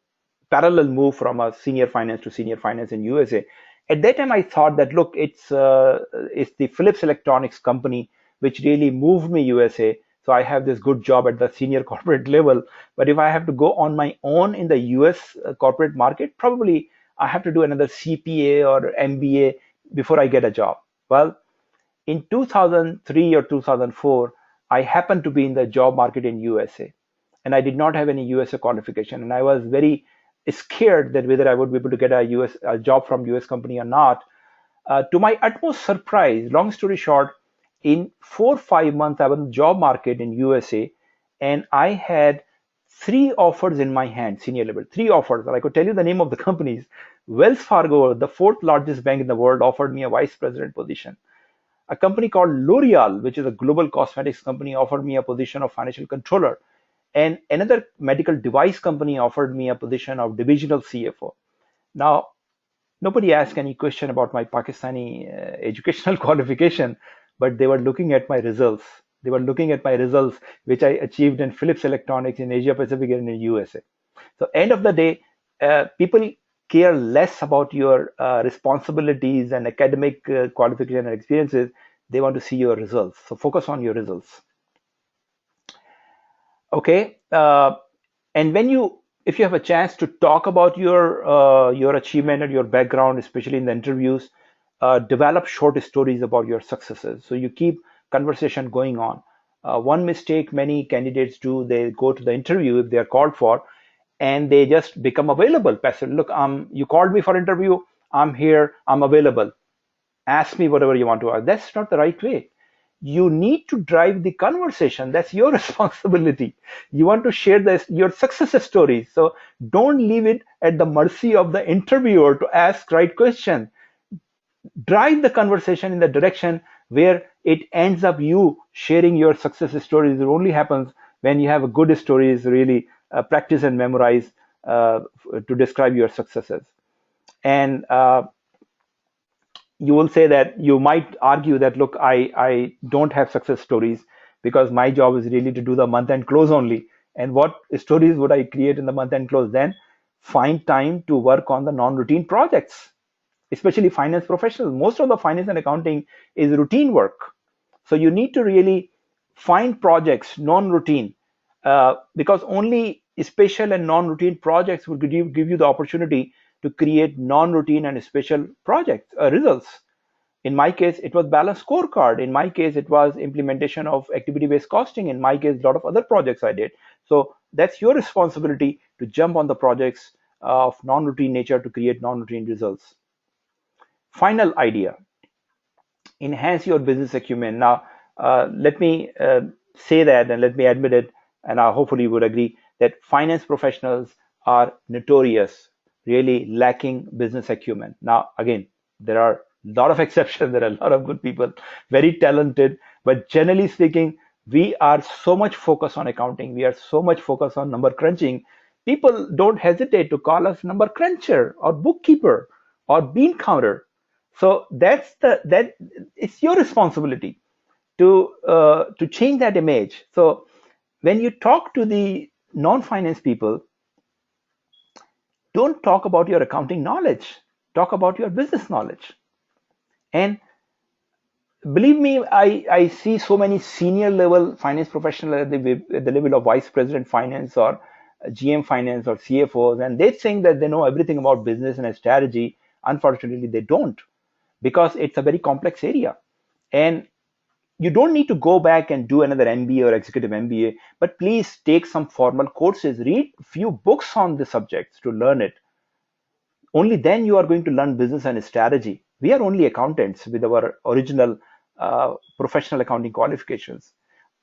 Speaker 1: parallel move from a senior finance to senior finance in USA. At that time, I thought that look, it's the Philips Electronics company which really moved me USA. So I have this good job at the senior corporate level. But if I have to go on my own in the US corporate market, probably I have to do another CPA or MBA before I get a job. Well, in 2003 or 2004, I happened to be in the job market in USA, and I did not have any USA qualification, and I was very scared that whether I would be able to get a job from US company or not. To my utmost surprise, long story short, in 4 or 5 months, I was in the job market in USA, and I had three offers in my hand, senior level, three offers. And I could tell you the name of the companies. Wells Fargo, the fourth largest bank in the world, offered me a vice president position. A company called L'Oreal, which is a global cosmetics company, offered me a position of financial controller. And another medical device company offered me a position of divisional CFO. Now, nobody asked any question about my Pakistani educational qualification, but they were looking at my results. They were looking at my results, which I achieved in Philips Electronics in Asia Pacific and in USA. So, end of the day, people care less about your responsibilities and academic qualification and experiences. They want to see your results. So, focus on your results. Okay. And if you have a chance to talk about your achievement and your background, especially in the interviews, develop short stories about your successes. So you keep conversation going on. One mistake many candidates do, they go to the interview if they are called for, and they just become available. Passive. Look, you called me for interview. I'm here. I'm available. Ask me whatever you want to ask. That's not the right way. You need to drive the conversation. That's your responsibility. You want to share your success stories. So don't leave it at the mercy of the interviewer to ask right question. Drive the conversation in the direction where it ends up you sharing your success stories. It only happens when you have a good stories, really practice and memorize to describe your successes. And you will say that you might argue that, look, I don't have success stories because my job is really to do the month end close only. And what stories would I create in the month end close then? find time to work on the non-routine projects, especially finance professionals. Most of the finance and accounting is routine work. So you need to really find projects, non-routine, because only special and non-routine projects will give you the opportunity to create non-routine and special projects, results. In my case, it was balance scorecard. In my case, it was implementation of activity-based costing. In my case, a lot of other projects I did. So that's your responsibility to jump on the projects of non-routine nature to create non-routine results. Final idea: enhance your business acumen. Now, let me say that, and let me admit it, and I hopefully you would agree that finance professionals are notorious, really lacking business acumen. Now, again, there are a lot of exceptions. There are a lot of good people, very talented, but generally speaking, we are so much focused on accounting. We are so much focused on number crunching. People don't hesitate to call us number cruncher or bookkeeper or bean counter. So that it's your responsibility to change that image. So when you talk to the non-finance people, don't talk about your accounting knowledge, talk about your business knowledge. And believe me, I see so many senior level finance professionals at the level of vice president finance or GM finance or CFOs, and they're saying that they know everything about business and strategy. Unfortunately, they don't, because it's a very complex area. And you don't need to go back and do another MBA or executive MBA, but please take some formal courses, read few books on the subjects to learn it. Only then you are going to learn business and strategy. We are only accountants with our original professional accounting qualifications.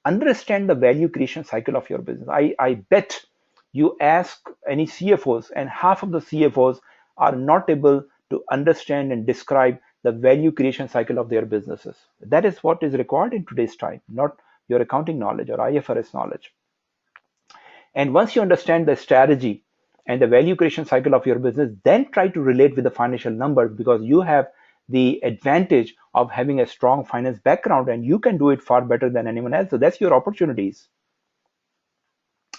Speaker 1: Understand the value creation cycle of your business. I bet you ask any CFOs, and half of the CFOs are not able to understand and describe the value creation cycle of their businesses. That is what is required in today's time, not your accounting knowledge or IFRS knowledge. And once you understand the strategy and the value creation cycle of your business, then try to relate with the financial numbers, because you have the advantage of having a strong finance background and you can do it far better than anyone else. So that's your opportunities.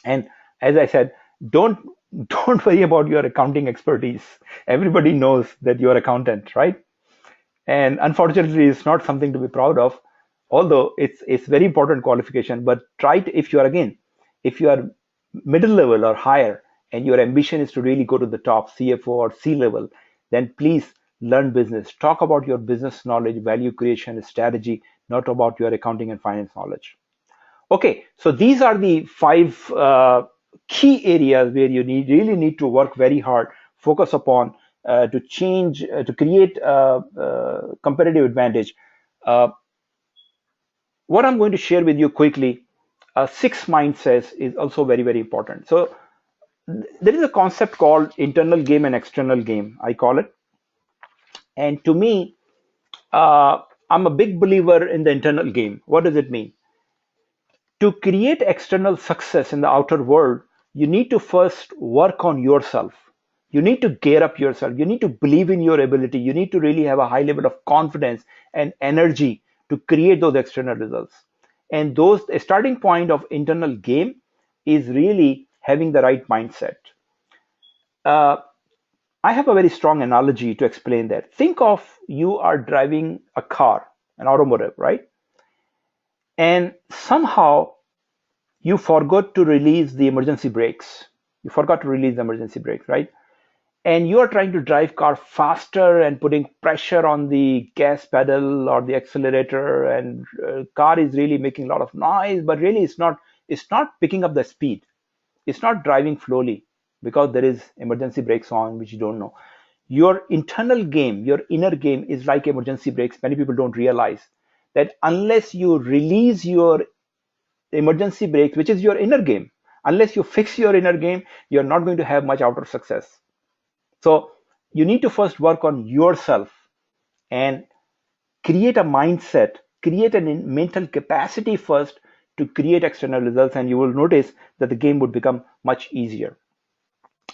Speaker 1: And as I said, don't don't worry about your accounting expertise. Everybody knows that you're accountant, right? And unfortunately, it's not something to be proud of, although it's very important qualification. But try to, if you are, again, if you are middle level or higher and your ambition is to really go to the top CFO or C level, then please learn business. Talk about your business knowledge, value creation, strategy, not about your accounting and finance knowledge. Okay, so these are the five key areas where you really need to work very hard, focus upon, to change, to create competitive advantage. Uh, what I'm going to share with you quickly, six mindsets is also very, very important. So there is a concept called internal game and external game, I call it. And to me, I'm a big believer in the internal game. What does it mean? To create external success in the outer world, you need to first work on yourself. You need to gear up yourself. You need to believe in your ability. You need to really have a high level of confidence and energy to create those external results. And those, a starting point of internal game is really having the right mindset. Uh, I have a very strong analogy to explain that. Think of you are driving a car, an automotive, right? And somehow you forgot to release the emergency brakes. You forgot to release the emergency brakes, right? And you are trying to drive car faster and putting pressure on the gas pedal or the accelerator, and car is really making a lot of noise, but really it's not picking up the speed. It's not driving slowly because there is emergency brakes on, which you don't know. Your internal game, your inner game is like emergency brakes. Many people don't realize that unless you release your emergency brakes, which is your inner game, unless you fix your inner game, you're not going to have much outer success. So you need to first work on yourself and create a mindset, create a mental capacity first to create external results, and you will notice that the game would become much easier.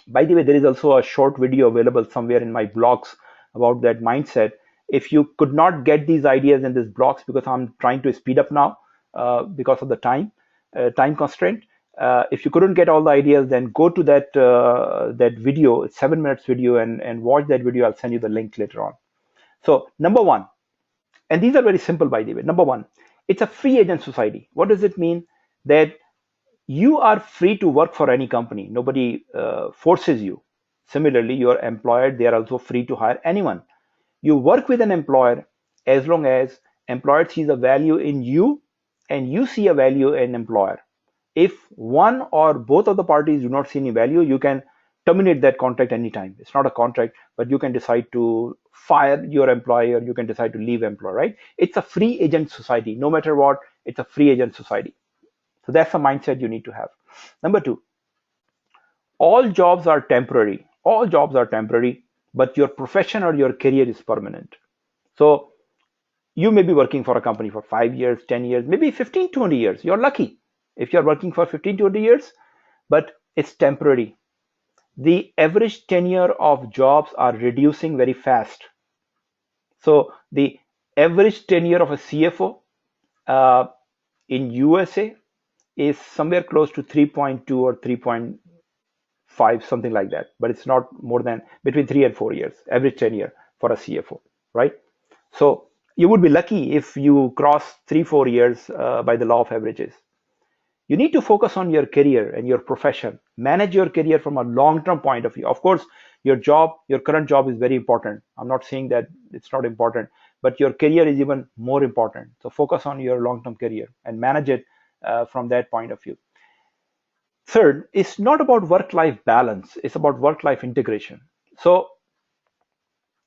Speaker 1: By the way, there is also a short video available somewhere in my blogs about that mindset. If you could not get these ideas in these blogs, because I'm trying to speed up now because of the time constraint, If you couldn't get all the ideas, then go to that video. It's 7 minutes video, and watch that video. I'll send you the link later on. So number one, and these are very simple, by the way. Number one, it's a free agent society. What does it mean? That you are free to work for any company. Nobody forces you. Similarly, your employer, they are also free to hire anyone. You work with an employer as long as employer sees a value in you and you see a value in employer. If one or both of the parties do not see any value, you can terminate that contract anytime. It's not a contract, but you can decide to fire your employee, or you can decide to leave employer, right? It's a free agent society. No matter what, it's a free agent society. So that's the mindset you need to have. Number two, all jobs are temporary. All jobs are temporary, but your profession or your career is permanent. So you may be working for a company for 5 years, 10 years, maybe 15, 20 years. You're lucky if you're working for 15, 20 years, but it's temporary. The average tenure of jobs are reducing very fast. So the average tenure of a CFO uh, in USA is somewhere close to 3.2 or 3.5, something like that. But it's not more than between 3 and 4 years, average tenure for a CFO, right? So you would be lucky if you cross 3, 4 years by the law of averages. You need to focus on your career and your profession. Manage your career from a long-term point of view. Of course, your job, your current job is very important. I'm not saying that it's not important, but your career is even more important. So focus on your long-term career and manage it from that point of view. Third, it's not about work-life balance. It's about work-life integration. So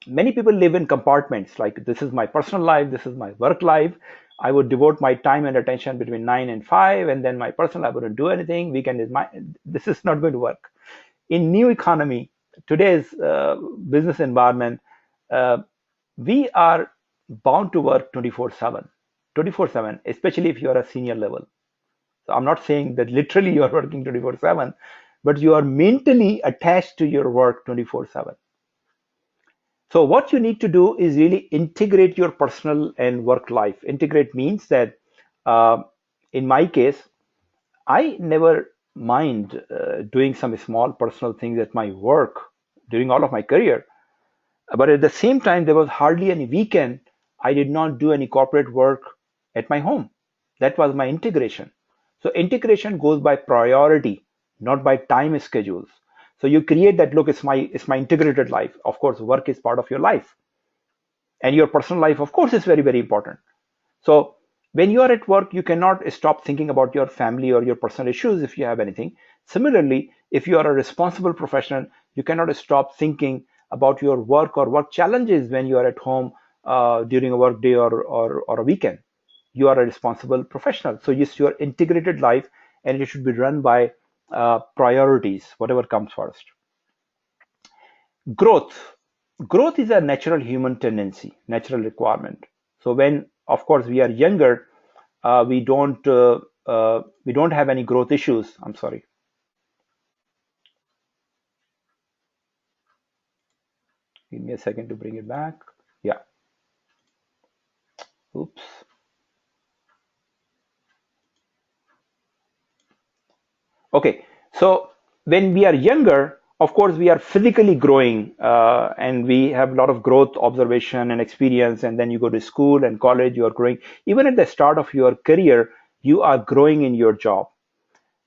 Speaker 1: many people live in compartments, like this is my personal life, this is my work life. I would devote my time and attention between 9 and 5, and then my personal life wouldn't do anything. Weekend is my, this is not going to work. In new economy, today's business environment, uh, we are bound to work 24/7, 24/7, especially if you are a senior level. So I'm not saying that literally you are working 24/7, but you are mentally attached to your work 24/7. So what you need to do is really integrate your personal and work life. Integrate means that uh, in my case, I never mind doing some small personal things at my work during all of my career. But at the same time, there was hardly any weekend I did not do any corporate work at my home. That was my integration. So integration goes by priority, not by time schedules. So you create that, look, it's my integrated life. Of course, work is part of your life. And your personal life, of course, is very, very important. So when you are at work, you cannot stop thinking about your family or your personal issues if you have anything. Similarly, if you are a responsible professional, you cannot stop thinking about your work or work challenges when you are at home during a work day or a weekend. You are a responsible professional. So it's your integrated life, and it should be run by priorities, whatever comes first. Growth. Growth is a natural human tendency, natural requirement. So when, of course, we are younger, we don't have any growth issues. I'm sorry. Give me a second to bring it back. Yeah. Oops. Okay. So when we are younger, of course, we are physically growing, and we have a lot of growth observation and experience. And then you go to school and college, you are growing. Even at the start of your career, you are growing in your job.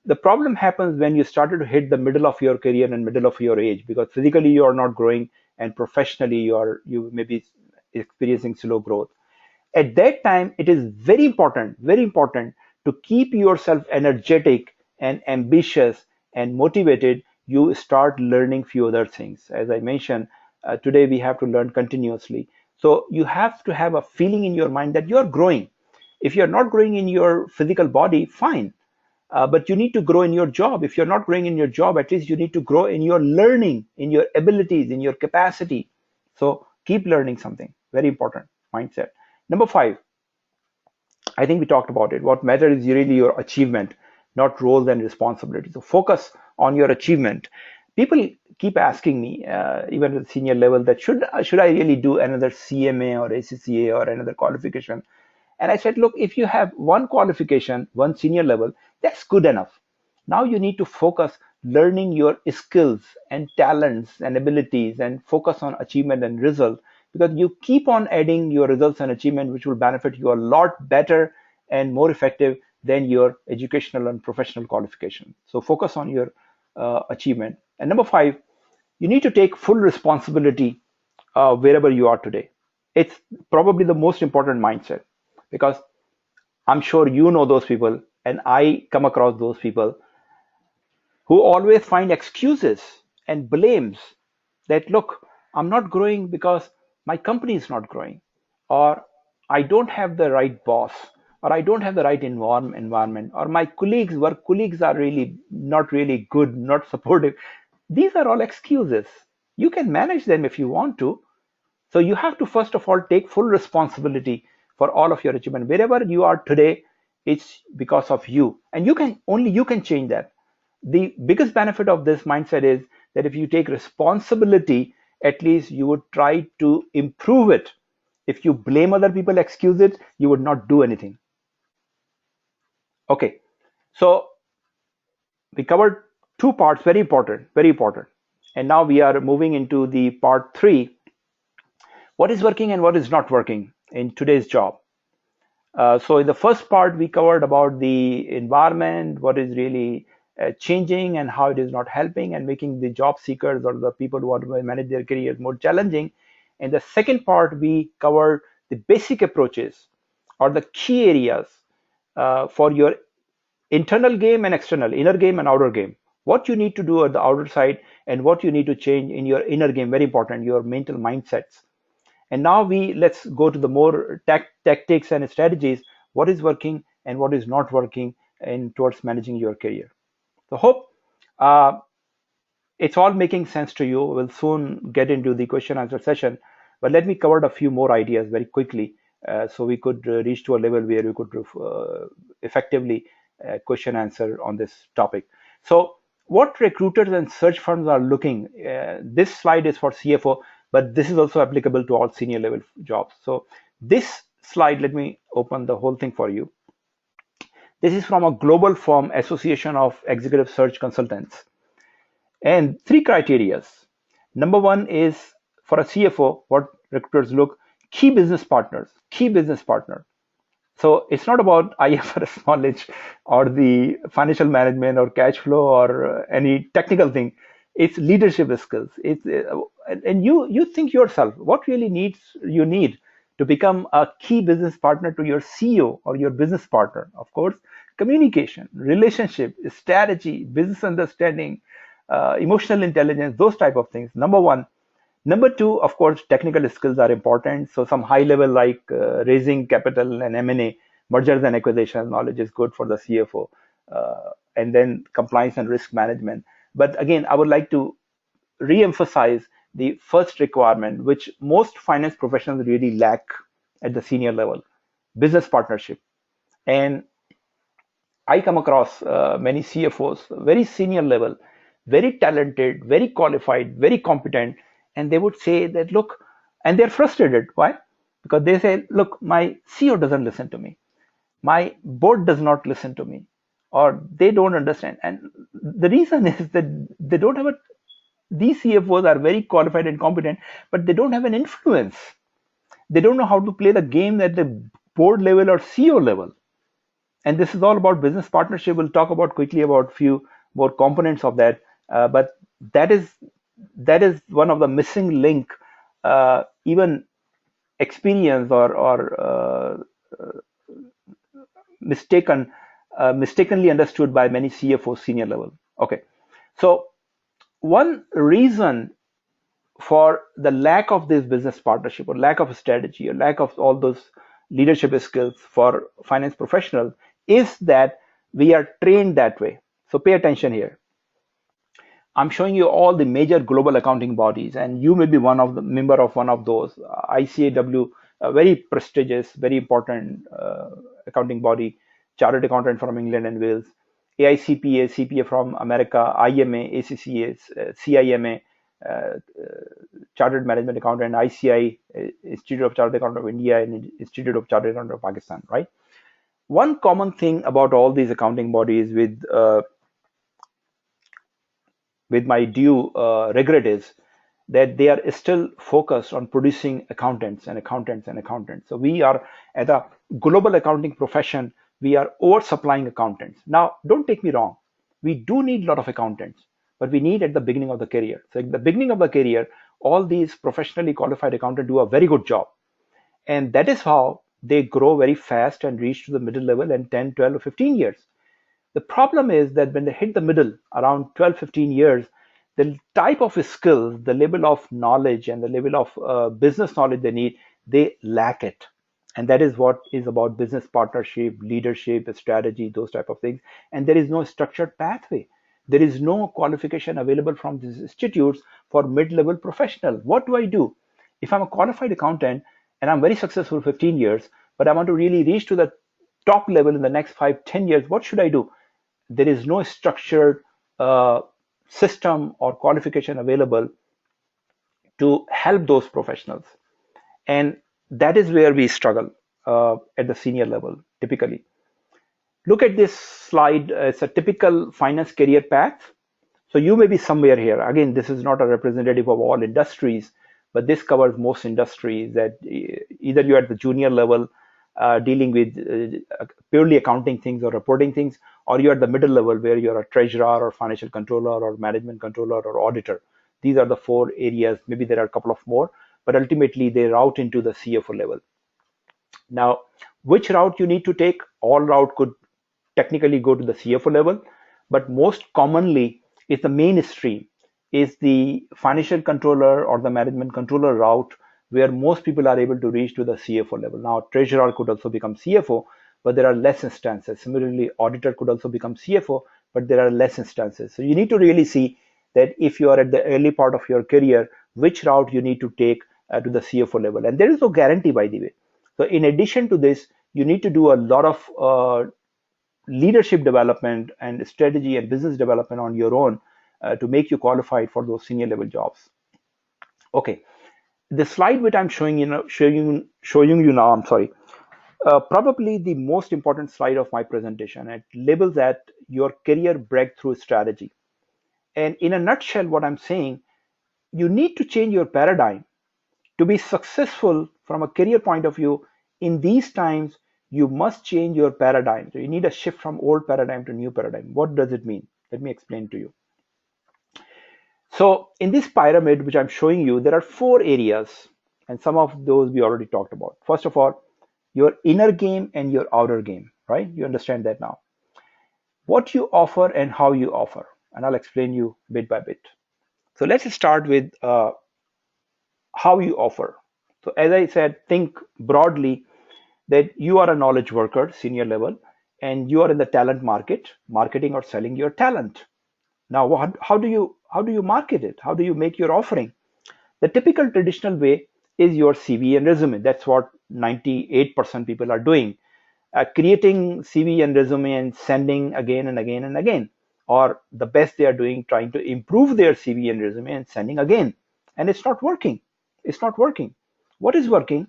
Speaker 1: The problem happens when you started to hit the middle of your career and middle of your age, because physically you are not growing, and professionally you may be experiencing slow growth. At that time, it is very important to keep yourself energetic and ambitious and motivated. You start learning few other things. As I mentioned, today we have to learn continuously. So you have to have a feeling in your mind that you're growing. If you're not growing in your physical body, fine. But you need to grow in your job. If you're not growing in your job, at least you need to grow in your learning, in your abilities, in your capacity. So keep learning something. Very important mindset. Number five, I think we talked about it. What matters is really your achievement, not roles and responsibilities. So focus on your achievement. People keep asking me, even at the senior level, that should I really do another CMA or ACCA or another qualification? And I said, look, if you have one qualification, one senior level, that's good enough. Now you need to focus learning your skills and talents and abilities and focus on achievement and result, because you keep on adding your results and achievement which will benefit you a lot better and more effective than your educational and professional qualification. So focus on your achievement. And number five, you need to take full responsibility wherever you are today. It's probably the most important mindset, because I'm sure you know those people, and I come across those people who always find excuses and blames that, look, I'm not growing because my company is not growing, or I don't have the right boss, or I don't have the right environment, or my work colleagues are really not really good, not supportive. These are all excuses. You can manage them if you want to. So you have to first of all take full responsibility for all of your achievement. Wherever you are today, it's because of you, and you can change that. The biggest benefit of this mindset is that if you take responsibility, at least you would try to improve it. If you blame other people, excuse it, you would not do anything. Okay, so we covered two parts, very important, very important. And now we are moving into the part three: what is working and what is not working in today's job. So in the first part, we covered about the environment, what is really changing and how it is not helping and making the job seekers or the people who want to manage their careers more challenging. In the second part, we covered the basic approaches or the key areas for your internal game and external, inner game and outer game. What you need to do at the outer side and what you need to change in your inner game, very important, your mental mindsets. And now let's go to the more tactics and strategies, what is working and what is not working in towards managing your career. So hope uh, it's all making sense to you. We'll soon get into the question answer session, but let me cover a few more ideas very quickly, so we could reach to a level where we could effectively question answer on this topic. So what recruiters and search firms are looking, this slide is for CFO, but this is also applicable to all senior level jobs. So this slide, let me open the whole thing for you. This is from a global firm, Association of Executive Search Consultants. And three criterias. Number one is for a CFO, what recruiters look, key business partners, key business partner. So it's not about IFRS knowledge or the financial management or cash flow or any technical thing. It's leadership skills. And you think yourself, what really you need to become a key business partner to your CEO or your business partner? Of course, communication, relationship, strategy, business understanding, emotional intelligence, those type of things. Number one. Number two, of course, technical skills are important. So some high level like raising capital and M&A, mergers and acquisitions knowledge is good for the CFO. And then compliance and risk management. But again, I would like to re-emphasize the first requirement, which most finance professionals really lack at the senior level: business partnership. And I come across many CFOs, very senior level, very talented, very qualified, very competent, and they would say that, look, and they're frustrated. Why? Because they say, look, my CEO doesn't listen to me, my board does not listen to me, or they don't understand. And the reason is that they don't have a, these CFOs are very qualified and competent, but they don't have an influence. They don't know how to play the game at the board level or CEO level. And this is all about business partnership. We'll talk about quickly about few more components of that, but that is one of the missing link, even experience or mistakenly understood by many CFOs senior level. Okay, so one reason for the lack of this business partnership or lack of strategy or lack of all those leadership skills for finance professionals is that we are trained that way. So pay attention here. I'm showing you all the major global accounting bodies, and you may be one of the member of one of those. ICAW, a very prestigious, very important accounting body, chartered accountant from England and Wales. AICPA, CPA from America, IMA, ACCA, CIMA, uh, Chartered Management Accountant, ICI, Institute of Chartered Accountant of India, and Institute of Chartered Accountant of Pakistan, right? One common thing about all these accounting bodies with with my due regret is that they are still focused on producing accountants and accountants and accountants. So we are at a global accounting profession, we are oversupplying accountants. Now, don't take me wrong. We do need a lot of accountants, but we need at the beginning of the career. So at the beginning of the career, all these professionally qualified accountants do a very good job. And that is how they grow very fast and reach to the middle level in 10, 12, or 15 years. The problem is that when they hit the middle, around 12, 15 years, the type of skills, the level of knowledge, and the level of business knowledge they need, they lack it. And that is what is about business partnership, leadership, strategy, those type of things. And there is no structured pathway. There is no qualification available from these institutes for mid-level professional. What do I do? If I'm a qualified accountant and I'm very successful 15 years, but I want to really reach to the top level in the next 5, 10 years, what should I do? There is no structured system or qualification available to help those professionals. And that is where we struggle at the senior level typically. Look at this slide. It's a typical finance career path. So you may be somewhere here. Again, this is not a representative of all industries, but this covers most industries that either you're at the junior level dealing with purely accounting things or reporting things, or you're at the middle level where you're a treasurer or financial controller or management controller or auditor. These are the four areas. Maybe there are a couple of more, but ultimately they route into the CFO level. Now, which route you need to take? All route could technically go to the CFO level, but most commonly is the mainstream is the financial controller or the management controller route, where most people are able to reach to the CFO level. Now, treasurer could also become CFO, but there are less instances. Similarly, auditor could also become CFO, but there are less instances. So you need to really see that if you are at the early part of your career, which route you need to take to the CFO level. And there is no guarantee, by the way. So in addition to this, you need to do a lot of leadership development and strategy and business development on your own to make you qualified for those senior level jobs. Okay, the slide which I'm showing you now, I'm sorry, probably the most important slide of my presentation. It labels that your career breakthrough strategy. And in a nutshell, what I'm saying, you need to change your paradigm to be successful from a career point of view. In these times, you must change your paradigm. So you need a shift from old paradigm to new paradigm. What does it mean? Let me explain to you. So in this pyramid, which I'm showing you, there are four areas, and some of those we already talked about. First of all, your inner game and your outer game, right? You understand that now. What you offer and how you offer, and I'll explain you bit by bit. So let's start with how you offer. So as I said, think broadly that you are a knowledge worker, senior level, and you are in the talent market, marketing or selling your talent. Now, how do you market it? How do you make your offering? The typical traditional way is your CV and resume. That's what 98% people are doing, creating CV and resume and sending again and again and again. Or the best they are doing, trying to improve their CV and resume and sending again. And it's not working. It's not working. What is working?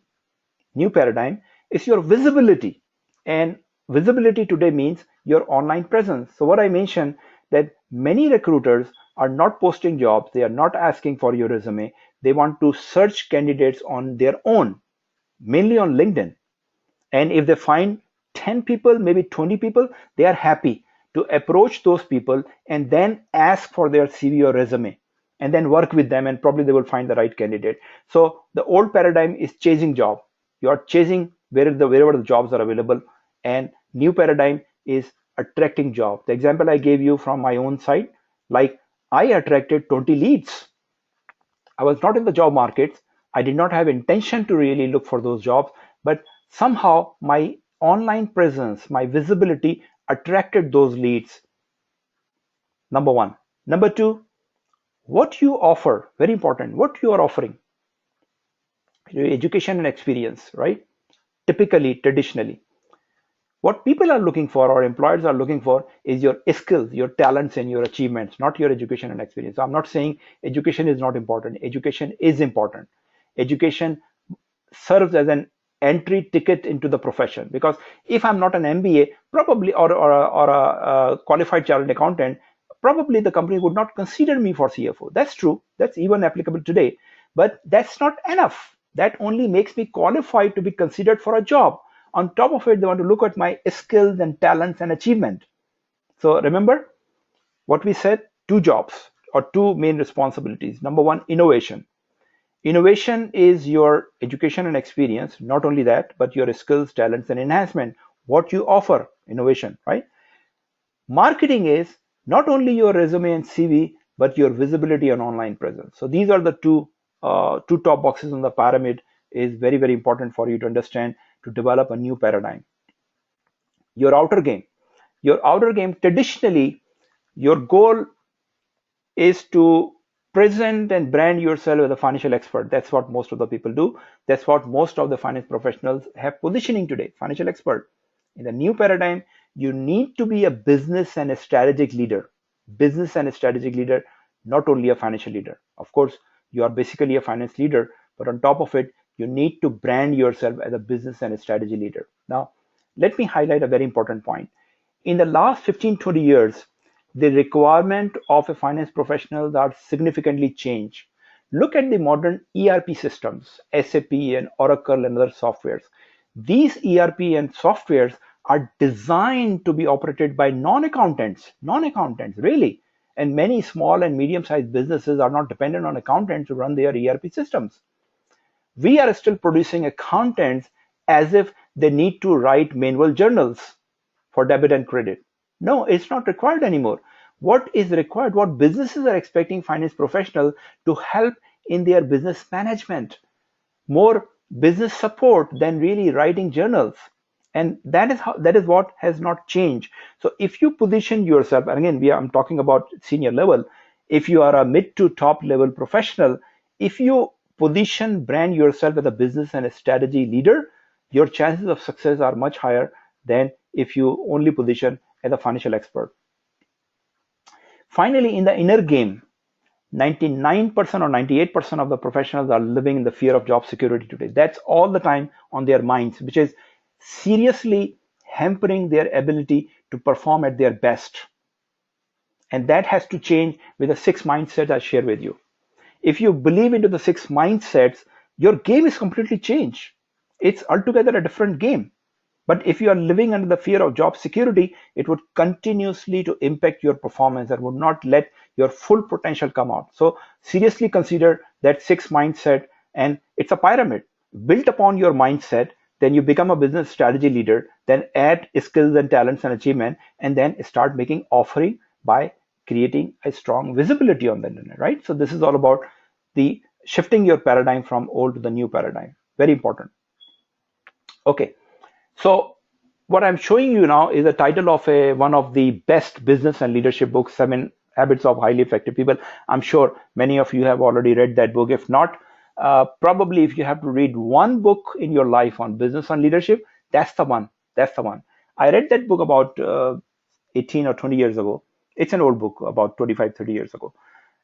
Speaker 1: New paradigm is your visibility. And visibility today means your online presence. So what I mentioned, that many recruiters are not posting jobs, they are not asking for your resume, they want to search candidates on their own, mainly on LinkedIn. And if they find 10 people, maybe 20 people, they are happy to approach those people and then ask for their CV or resume and then work with them, and probably they will find the right candidate. So the old paradigm is chasing job. You are chasing wherever the jobs are available, and new paradigm is attracting job. The example I gave you from my own side, like I attracted 20 leads. I was not in the job market. I did not have intention to really look for those jobs, but somehow my online presence, my visibility attracted those leads. Number one. Number two, what you offer, very important, what you are offering, your education and experience, right? Typically, traditionally, what people are looking for or employers are looking for is your skills, your talents, and your achievements, not your education and experience. So I'm not saying education is not important. Education is important. Education serves as an entry ticket into the profession, because if I'm not an MBA, probably, or a qualified chartered accountant, probably the company would not consider me for CFO. That's true. That's even applicable today. But that's not enough. That only makes me qualified to be considered for a job. On top of it, they want to look at my skills and talents and achievement. So remember what we said, two jobs or two main responsibilities. Number one, innovation. Innovation is your education and experience. Not only that, but your skills, talents, and enhancement. What you offer, innovation, right? Marketing is not only your resume and CV, but your visibility and online presence. So these are the two top boxes on the pyramid. Is very, very important for you to understand to develop a new paradigm. Your outer game. Your outer game, traditionally, your goal is to present and brand yourself as a financial expert. That's what most of the people do. That's what most of the finance professionals have positioning today, financial expert. In the new paradigm, you need to be a business and a strategic leader. Business and a strategic leader, not only a financial leader. Of course, you are basically a finance leader, but on top of it, you need to brand yourself as a business and a strategy leader. Now, let me highlight a very important point. In the last 15-20 years, the requirement of a finance professional are significantly changed. Look at the modern ERP systems, SAP and Oracle and other softwares. These ERP and softwares are designed to be operated by non-accountants, really. And many small and medium-sized businesses are not dependent on accountants to run their ERP systems. We are still producing accountants as if they need to write manual journals for debit and credit. No, it's not required anymore. What is required, what businesses are expecting finance professionals to help in their business management, more business support than really writing journals. And that is what has not changed. So if you position yourself, and again, I'm talking about senior level, if you are a mid to top level professional, if you position, brand yourself as a business and a strategy leader, your chances of success are much higher than if you only position as a financial expert. Finally, in the inner game, 99% or 98% of the professionals are living in the fear of job security today. That's all the time on their minds, which is seriously hampering their ability to perform at their best. And that has to change with the 6 mindsets I share with you. If you believe into the 6 mindsets, your game is completely changed. It's altogether a different game. But if you are living under the fear of job security, it would continuously to impact your performance and would not let your full potential come out. So seriously consider that 6 mindset, and it's a pyramid. Built upon your mindset, then you become a business strategy leader, then add skills and talents and achievement, and then start making offering by creating a strong visibility on the internet, right? So this is all about the shifting your paradigm from old to the new paradigm. Very important. Okay. So what I'm showing you now is the title of one of the best business and leadership books, 7 Habits of Highly Effective People. I'm sure many of you have already read that book. If not, probably if you have to read one book in your life on business and leadership, that's the one. That's the one. I read that book about 18 or 20 years ago. It's an old book, about 25, 30 years ago.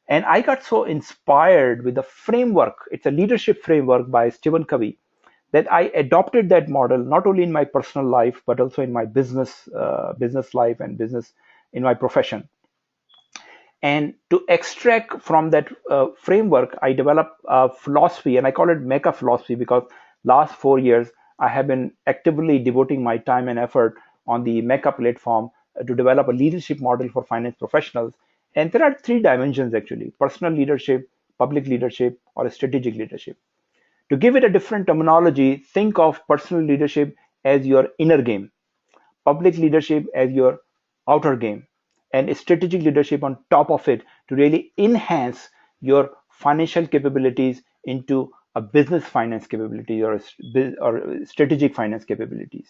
Speaker 1: And I got so inspired with the framework. It's a leadership framework by Stephen Covey, that I adopted that model not only in my personal life but also in my business life and business in my profession. And to extract from that framework, I developed a philosophy, and I call it Meca philosophy because last 4 years I have been actively devoting my time and effort on the Meca platform to develop a leadership model for finance professionals. And there are 3 dimensions actually: personal leadership, public leadership, or strategic leadership. To give it a different terminology, think of personal leadership as your inner game, public leadership as your outer game, and strategic leadership on top of it to really enhance your financial capabilities into a business finance capability or strategic finance capabilities.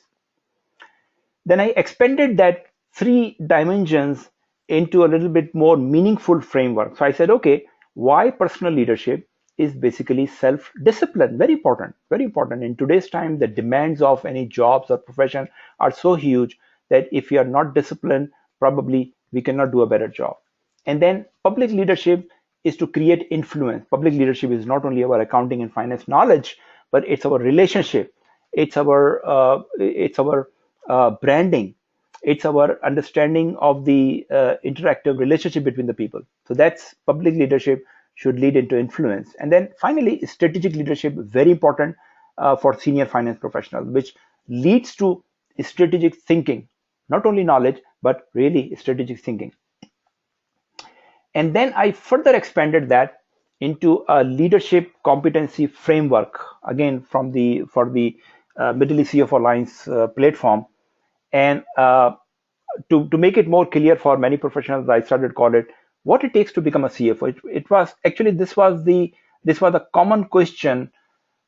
Speaker 1: Then I expanded that 3 dimensions into a little bit more meaningful framework. So I said, okay, why personal leadership is basically self-discipline. Very important, very important. In today's time, the demands of any jobs or profession are so huge that if you are not disciplined, probably we cannot do a better job. And then public leadership is to create influence. Public leadership is not only our accounting and finance knowledge, but it's our relationship, it's our branding, It's our understanding of the interactive relationship between the people. So that's public leadership should lead into influence. And then finally, strategic leadership, very important for senior finance professionals, which leads to strategic thinking, not only knowledge, but really strategic thinking. And then I further expanded that into a leadership competency framework, again from the for the Middle East CFO Alliance platform. And to make it more clear for many professionals, I started call it what it takes to become a CFO. It was actually this was a common question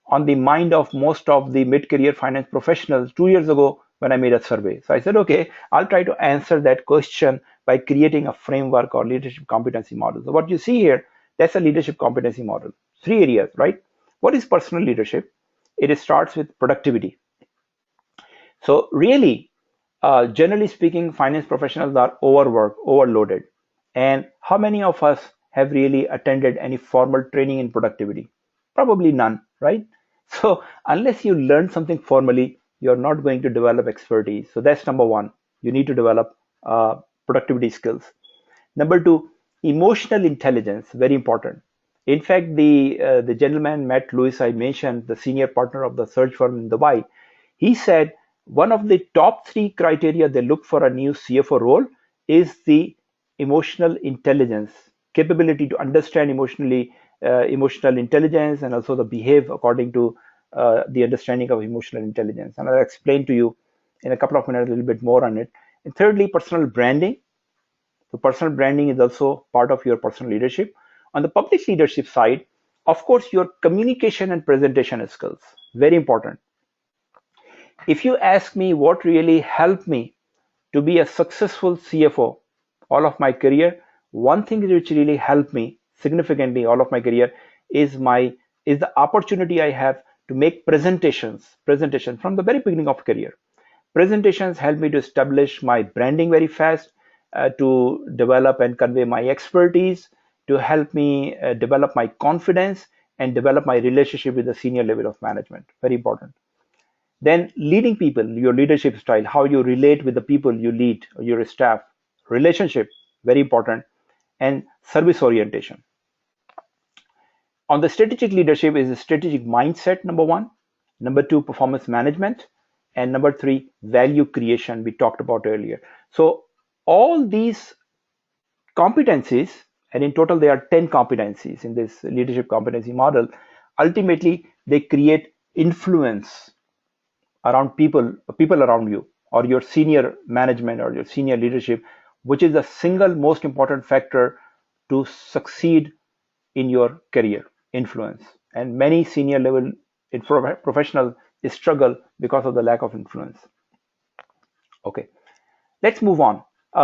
Speaker 1: on the mind of most of the mid-career finance professionals 2 years ago when I made a survey. So I said, okay, I'll try to answer that question by creating a framework or leadership competency model. So what you see here, that's a leadership competency model. 3 areas, right? What is personal leadership? It starts with productivity. So really, generally speaking, finance professionals are overworked, overloaded. And how many of us have really attended any formal training in productivity? Probably none, right? So unless you learn something formally, you're not going to develop expertise. So that's number one. You need to develop productivity skills. Number two, emotional intelligence, very important. In fact, the gentleman Matt Lewis I mentioned, the senior partner of the search firm in Dubai, he said one of the top three criteria they look for a new CFO role is the emotional intelligence, capability to understand emotional intelligence, and also the behave according to the understanding of emotional intelligence. And I'll explain to you in a couple of minutes a little bit more on it. And thirdly, personal branding. So personal branding is also part of your personal leadership. On the public leadership side, of course, your communication and presentation skills, very important. If you ask me what really helped me to be a successful CFO all of my career, one thing which really helped me significantly all of my career is the opportunity I have to make presentations from the very beginning of career. Presentations help me to establish my branding very fast, to develop and convey my expertise, to help me develop my confidence and develop my relationship with the senior level of management. Very important. Then leading people, your leadership style, how you relate with the people you lead, your staff, relationship, very important, and service orientation. On the strategic leadership is a strategic mindset, number one. Number two, performance management. And number three, value creation, we talked about earlier. So all these competencies, and in total there are 10 competencies in this leadership competency model, ultimately they create influence around people around you, or your senior management or your senior leadership, which is the single most important factor to succeed in your career, influence. And many senior level professionals struggle because of the lack of influence. Okay, let's move on.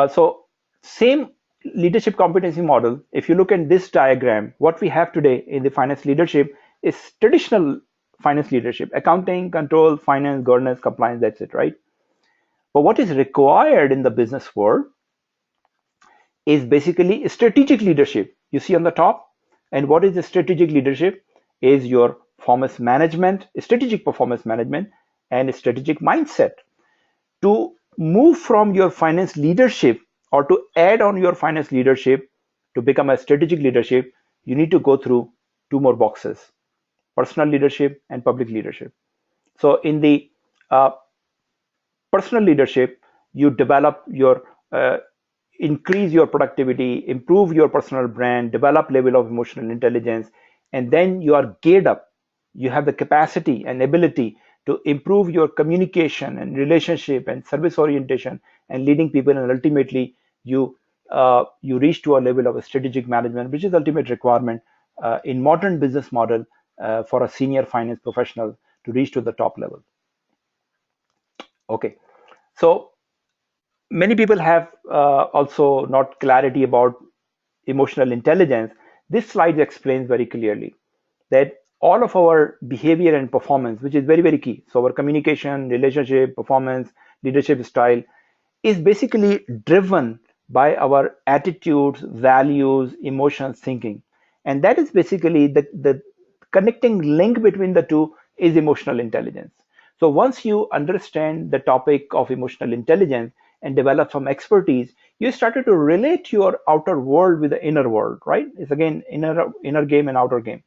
Speaker 1: So same leadership competency model, if you look at this diagram, what we have today in the finance leadership is traditional finance leadership: accounting, control, finance, governance, compliance, that's it, right? But what is required in the business world is basically strategic leadership. You see on the top. And what is the strategic leadership? Is your performance management, strategic performance management, and strategic mindset. To move from your finance leadership or to add on your finance leadership to become a strategic leadership, you need to go through two more boxes: personal leadership and public leadership. So in the personal leadership, you develop your increase your productivity, improve your personal brand, develop level of emotional intelligence, and then you are geared up. You have the capacity and ability to improve your communication and relationship and service orientation and leading people, and ultimately you reach to a level of a strategic management, which is ultimate requirement in modern business model for a senior finance professional to reach to the top level. Okay, so many people have also not clarity about emotional intelligence. This slide explains very clearly that all of our behavior and performance, which is very, very key. So our communication, relationship, performance, leadership style is basically driven by our attitudes, values, emotions, thinking. And that is basically the connecting link between the two is emotional intelligence. So once you understand the topic of emotional intelligence and develop some expertise, you started to relate your outer world with the inner world, right? It's again inner game and outer game.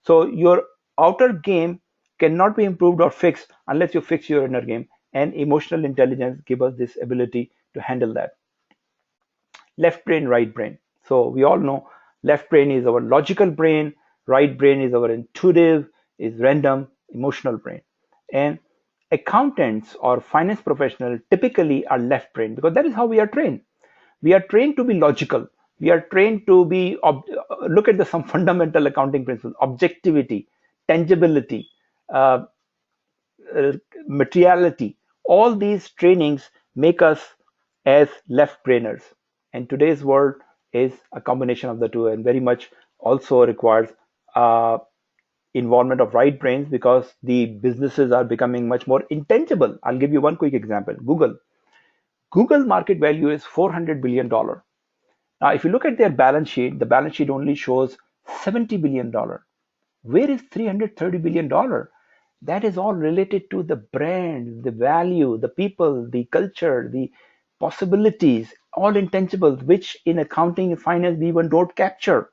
Speaker 1: So your outer game cannot be improved or fixed unless you fix your inner game. And emotional intelligence gives us this ability to handle that. Left brain, right brain. So we all know left brain is our logical brain, right brain is our intuitive, is random, emotional brain. And accountants or finance professionals typically are left brain because that is how we are trained. We are trained to be logical. We are trained to be look at some fundamental accounting principles: objectivity, tangibility, uh, uh, materiality. All these trainings make us as left brainers. And today's world is a combination of the two, and very much also requires uh, involvement of right brains because the businesses are becoming much more intangible. I'll give you one quick example. Google market value is $400 billion. Now, if you look at their balance sheet, the balance sheet only shows $70 billion. Where is $330 billion? That is all related to the brand, the value, the people, the culture, the possibilities, all intangibles, which in accounting and finance we even don't capture.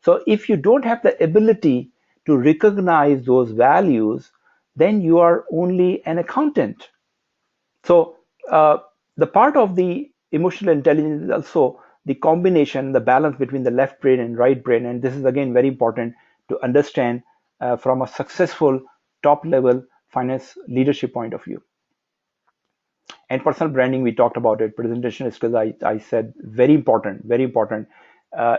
Speaker 1: So if you don't have the ability to recognize those values, then you are only an accountant. So uh, the part of the emotional intelligence is also the combination, the balance between the left brain and right brain. And this is again very important to understand from a successful top level finance leadership point of view. And personal branding, we talked about it. Presentation skills, I said, very important, very important.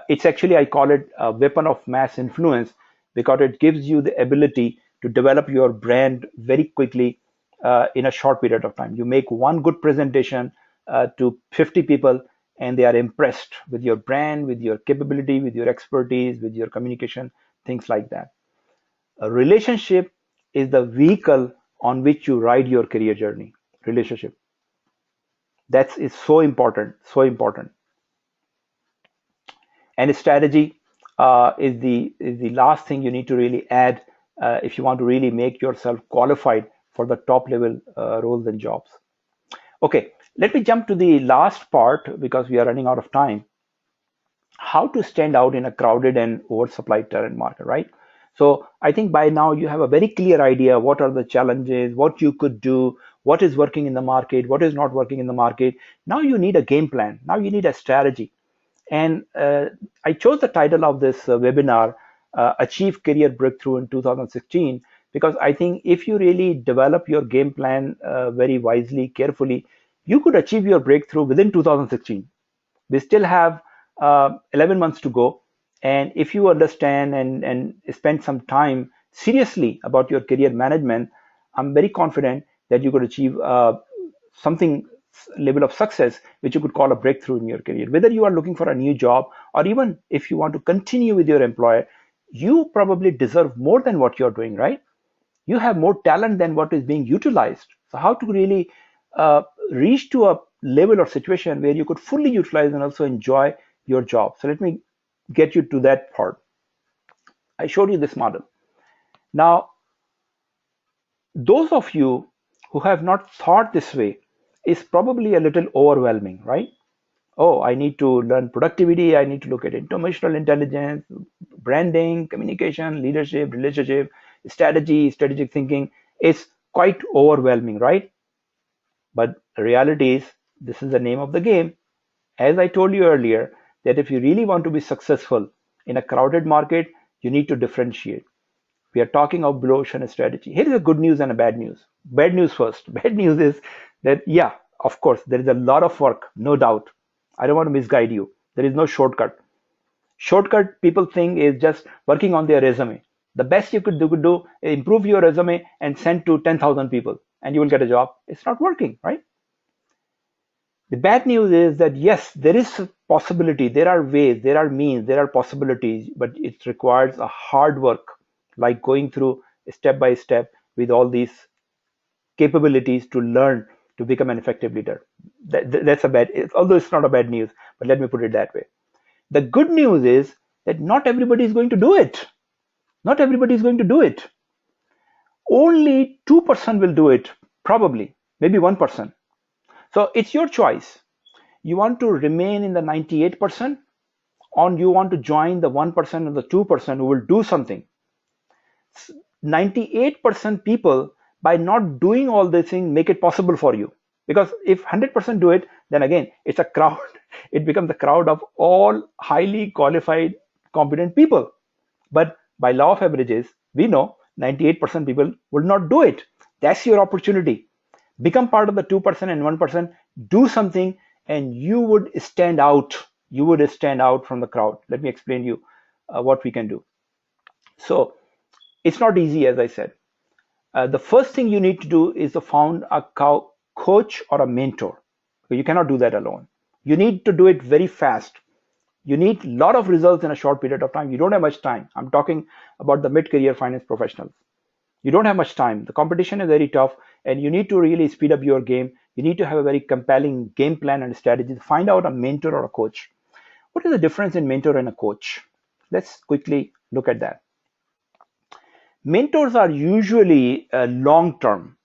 Speaker 1: It's actually, I call it a weapon of mass influence because it gives you the ability to develop your brand very quickly in a short period of time. You make one good presentation to 50 people, and they are impressed with your brand, with your capability, with your expertise, with your communication, things like that. A relationship is the vehicle on which you ride your career journey. Relationship. That is so important, so important. And strategy is the last thing you need to really add if you want to really make yourself qualified for the top level roles and jobs. Okay, let me jump to the last part because we are running out of time. How to stand out in a crowded and oversupplied talent market, right? So I think by now you have a very clear idea what are the challenges, what you could do, what is working in the market, what is not working in the market. Now you need a game plan. Now you need a strategy. And I chose the title of this webinar, Achieve Career Breakthrough in 2016, because I think if you really develop your game plan very wisely, carefully, you could achieve your breakthrough within 2016. We still have 11 months to go. And if you understand and spend some time seriously about your career management, I'm very confident that you could achieve something level of success which you could call a breakthrough in your career. Whether you are looking for a new job or even if you want to continue with your employer, you probably deserve more than what you're doing, right? You have more talent than what is being utilized. So how to really uh, reach to a level or situation where you could fully utilize and also enjoy your job? So let me get you to that part. I showed you this model. Now, those of you who have not thought this way is probably a little overwhelming, right? Oh, I need to learn productivity. I need to look at emotional intelligence, branding, communication, leadership, relationship, strategy, strategic thinking. It's quite overwhelming, right? But the reality is, this is the name of the game. As I told you earlier, that if you really want to be successful in a crowded market, you need to differentiate. We are talking of blue ocean strategy. Here is a good news and a bad news. Bad news first. Bad news is that, yeah, of course, there is a lot of work, no doubt. I don't want to misguide you. There is no shortcut. Shortcut, people think, is just working on their resume. The best you could do is improve your resume and send to 10,000 people and you will get a job. It's not working, right? The bad news is that yes, there is a possibility, there are ways, there are means, there are possibilities, but it requires a hard work, like going through step by step with all these capabilities to learn to become an effective leader. That's a bad, although it's not a bad news, but let me put it that way. The good news is that not everybody is going to do it. Not everybody is going to do it. Only 2% will do it, probably, maybe 1%. So it's your choice. You want to remain in the 98%, or you want to join the 1% or the 2% who will do something. 98% people, by not doing all these things, make it possible for you. Because if 100% do it, then again, it's a crowd. It becomes a crowd of all highly qualified, competent people. But by law of averages, we know 98% people will not do it. That's your opportunity. Become part of the 2% and 1%, do something, and you would stand out. You would stand out from the crowd. Let me explain to you what we can do. So it's not easy, as I said. The first thing you need to do is to find a coach or a mentor. You cannot do that alone. You need to do it very fast. You need a lot of results in a short period of time. You don't have much time. I'm talking about the mid-career finance professionals. You don't have much time. The competition is very tough, and you need to really speed up your game. You need to have a very compelling game plan and strategy. Find out a mentor or a coach. What is the difference in mentor and a coach? Let's quickly look at that. Mentors are usually long term.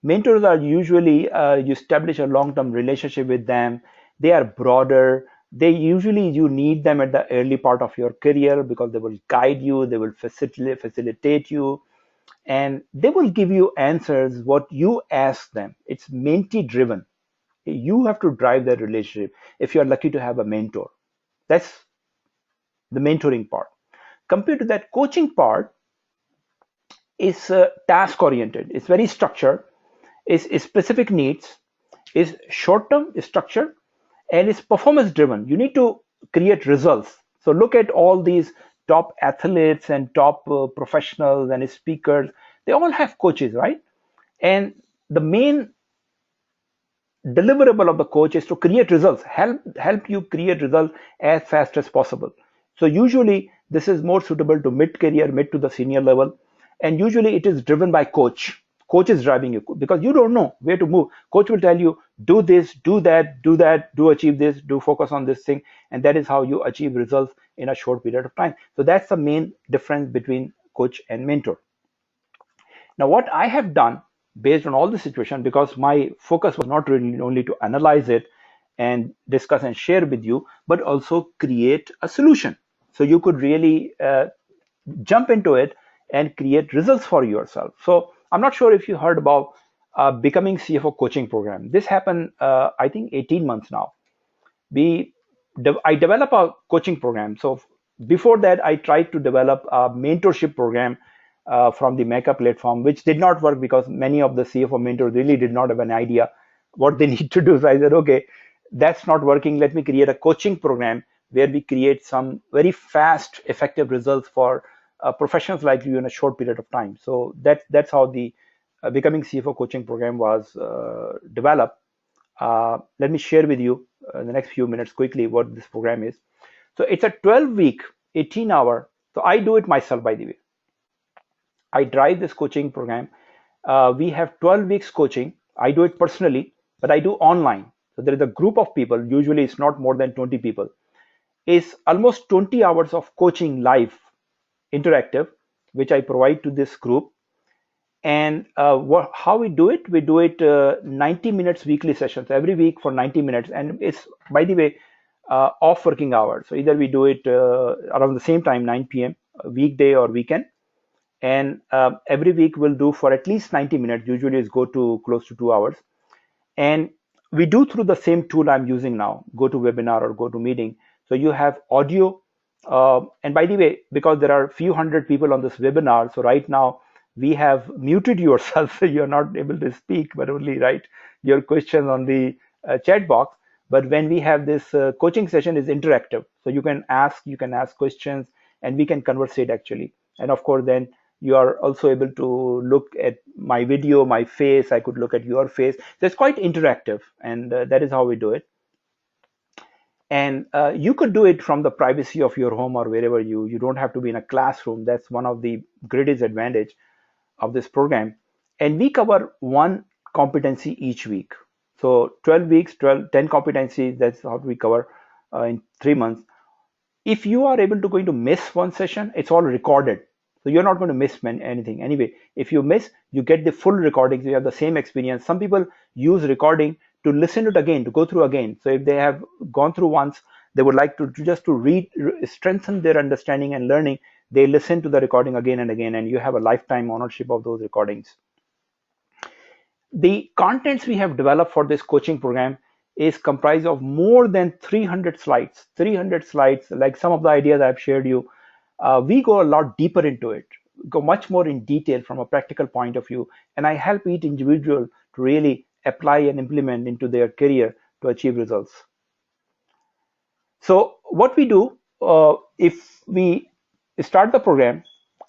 Speaker 1: Mentors are usually you establish a long term relationship with them. They are broader. They usually you need them at the early part of your career because they will guide you, they will facilitate you, and they will give you answers what you ask them. It's mentee driven. You have to drive that relationship if you are lucky to have a mentor. That's the mentoring part. Compared to that, coaching part is task oriented. It's very structured. Is specific needs. Is short term structure, and is performance driven. You need to create results. So look at all these top athletes and top professionals and speakers. They all have coaches, right? And the main deliverable of the coach is to create results, help you create results as fast as possible. So usually this is more suitable to mid-career, mid to the senior level, and usually it is driven by coach. Coach is driving you because you don't know where to move. Coach will tell you, do this, do that, do achieve this, do focus on this thing, and that is how you achieve results in a short period of time. So that's the main difference between coach and mentor. Now, what I have done based on all the situation, because my focus was not really only to analyze it and discuss and share with you, but also create a solution. So you could really jump into it and create results for yourself. So I'm not sure if you heard about becoming CFO coaching program. This happened, I think, 18 months now. I developed a coaching program. So before that, I tried to develop a mentorship program from the Meca platform, which did not work because many of the CFO mentors really did not have an idea what they need to do. So I said, okay, that's not working. Let me create a coaching program where we create some very fast, effective results for professionals like you in a short period of time. So that's how the Becoming CFO coaching program was developed. Let me share with you in the next few minutes quickly what this program is. So it's a 12-week, 18-hour. So I do it myself, by the way. I drive this coaching program. We have 12 weeks coaching. I do it personally, but I do online. So there is a group of people. Usually it's not more than 20 people. It's almost 20 hours of coaching live, interactive, which I provide to this group. And how we do it? We do it 90 minutes weekly sessions every week for 90 minutes. And it's, by the way, off working hours. So either we do it around the same time, 9 p.m., weekday or weekend. And every week we'll do for at least 90 minutes. Usually it's go to close to 2 hours. And we do through the same tool I'm using now, GoToWebinar or GoToMeeting. So you have audio. And by the way, because there are a few hundred people on this webinar, so right now we have muted yourself, so you're not able to speak, but only write your questions on the chat box. But when we have this coaching session is interactive, so you can ask questions, and we can conversate actually. And of course, then you are also able to look at my video, my face. I could look at your face. So it's quite interactive, and that is how we do it. And you could do it from the privacy of your home or wherever you don't have to be in a classroom. That's one of the greatest advantage of this program. And we cover one competency each week. So 12 weeks, 10 competencies, that's how we cover in 3 months. If you are able to going to miss one session, it's all recorded. So you're not going to miss anything. Anyway, if you miss, you get the full recording. So you have the same experience. Some people use recording to listen to it again, to go through again. So if they have gone through once, they would like to just to read, strengthen their understanding and learning. They listen to the recording again and again, and you have a lifetime ownership of those recordings. The contents we have developed for this coaching program is comprised of more than 300 slides. 300 slides, like some of the ideas I've shared you, we go a lot deeper into it, go much more in detail from a practical point of view, and I help each individual to really apply and implement into their career to achieve results. So what we do, if we start the program,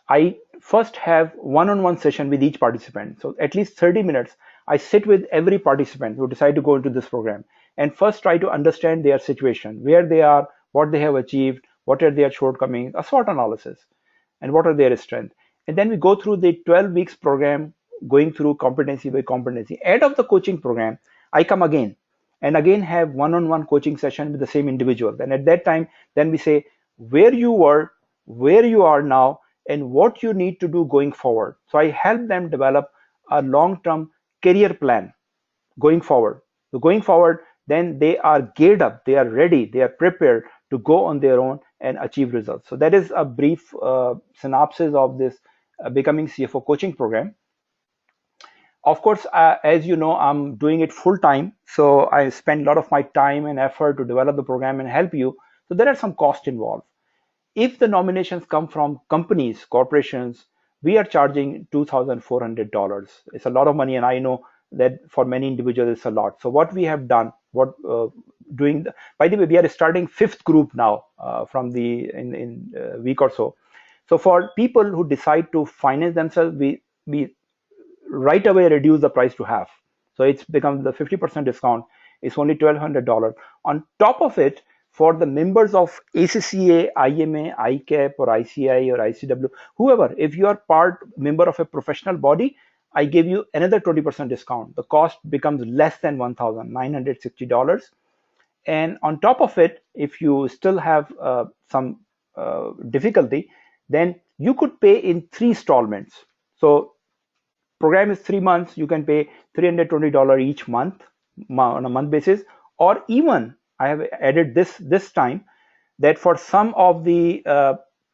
Speaker 1: I first have one-on-one session with each participant. So at least 30 minutes, I sit with every participant who decide to go into this program and first try to understand their situation, where they are, what they have achieved, what are their shortcomings, a SWOT analysis, and what are their strengths. And then we go through the 12 weeks program, going through competency by competency. End of the coaching program, I come again and again have one-on-one coaching session with the same individual. And at that time, then we say where you were, where you are now, and what you need to do going forward. So I help them develop a long-term career plan going forward. So going forward, then they are geared up, they are ready, they are prepared to go on their own and achieve results. So that is a brief synopsis of this Becoming CFO coaching program. Of course, as you know, I'm doing it full time. So I spend a lot of my time and effort to develop the program and help you. So there are some costs involved. If the nominations come from companies, corporations, we are charging $2,400. It's a lot of money, and I know that for many individuals it's a lot. So what we have done, by the way, we are starting fifth group now from the in week or so. So for people who decide to finance themselves, we right away reduce the price to half. So it's become the 50% discount. It's only $1,200. On top of it, for the members of ACCA, IMA, ICAP, or ICI, or ICW, whoever, if you are part member of a professional body, I give you another 20% discount. The cost becomes less than $1,960. And on top of it, if you still have some difficulty, then you could pay in 3 installments. So program is 3 months, you can pay $320 each month on a month basis, or even I have added this time that for some of the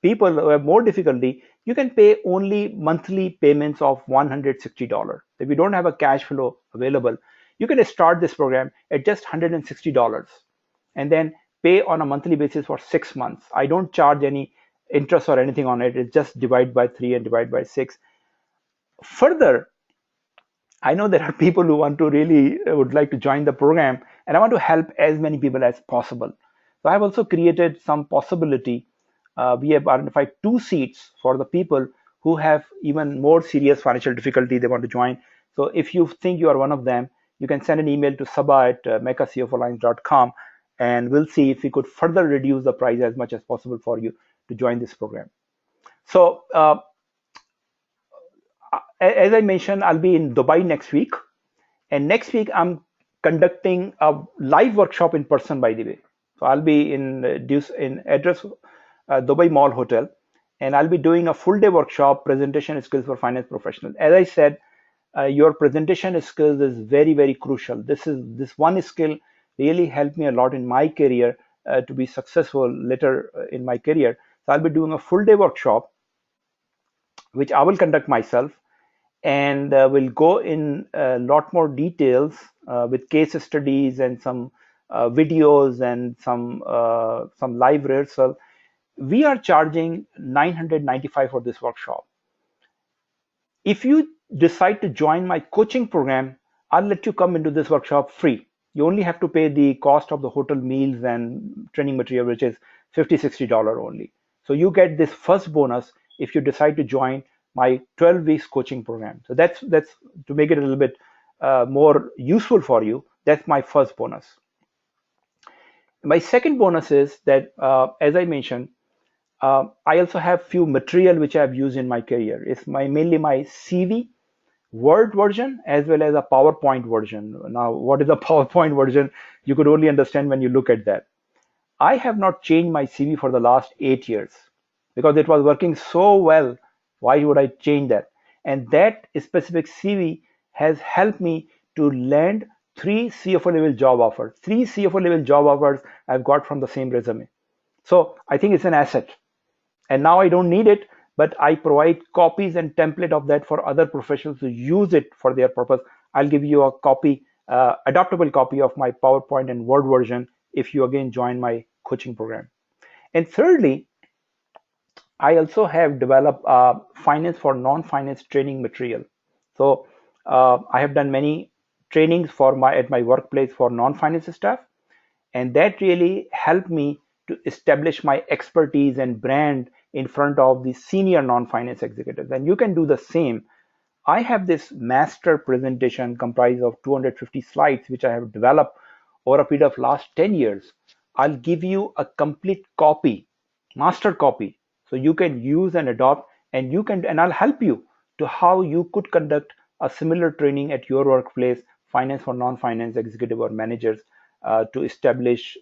Speaker 1: people who have more difficulty, you can pay only monthly payments of $160. If you don't have a cash flow available, you can start this program at just $160 and then pay on a monthly basis for 6 months. I don't charge any interest or anything on it. It's just divide by 3 and divide by 6. Further, I know there are people who want to really would like to join the program, and I want to help as many people as possible. So I have also created some possibility. We have identified 2 seats for the people who have even more serious financial difficulty they want to join. So if you think you are one of them, you can send an email to sabah@mecacfoalliance.com, and we'll see if we could further reduce the price as much as possible for you to join this program. So as I mentioned, I'll be in Dubai next week. And next week, I'm conducting a live workshop in person, by the way. So I'll be in address Dubai Mall Hotel, and I'll be doing a full day workshop, presentation skills for finance professionals. As I said, your presentation skills is very, very crucial. This one skill really helped me a lot in my career to be successful later in my career. So I'll be doing a full day workshop, which I will conduct myself, and we'll go in a lot more details with case studies and some videos and some live rehearsal. We are charging $995 for this workshop. If you decide to join my coaching program, I'll let you come into this workshop free. You only have to pay the cost of the hotel meals and training material, which is $50, $60 only. So you get this first bonus if you decide to join my 12 weeks coaching program. So that's to make it a little bit more useful for you. That's my first bonus. My second bonus is that, as I mentioned, I also have few material which I've used in my career. It's mainly my CV Word version as well as a PowerPoint version. Now, what is a PowerPoint version? You could only understand when you look at that. I have not changed my CV for the last 8 years because it was working so well. Why would I change that? And that specific CV has helped me to land three CFO level job offers. Three CFO level job offers I've got from the same resume. So I think it's an asset. And now I don't need it, but I provide copies and template of that for other professionals to use it for their purpose. I'll give you a copy, adaptable copy of my PowerPoint and Word version if you again join my coaching program. And thirdly, I also have developed finance for non-finance training material. So I have done many trainings for my at my workplace for non-finance staff, and that really helped me to establish my expertise and brand in front of the senior non-finance executives. And you can do the same. I have this master presentation comprised of 250 slides, which I have developed over a period of last 10 years. I'll give you a complete copy, master copy, so you can use and adopt, and I'll help you to how you could conduct a similar training at your workplace, finance for non-finance executive or managers, to establish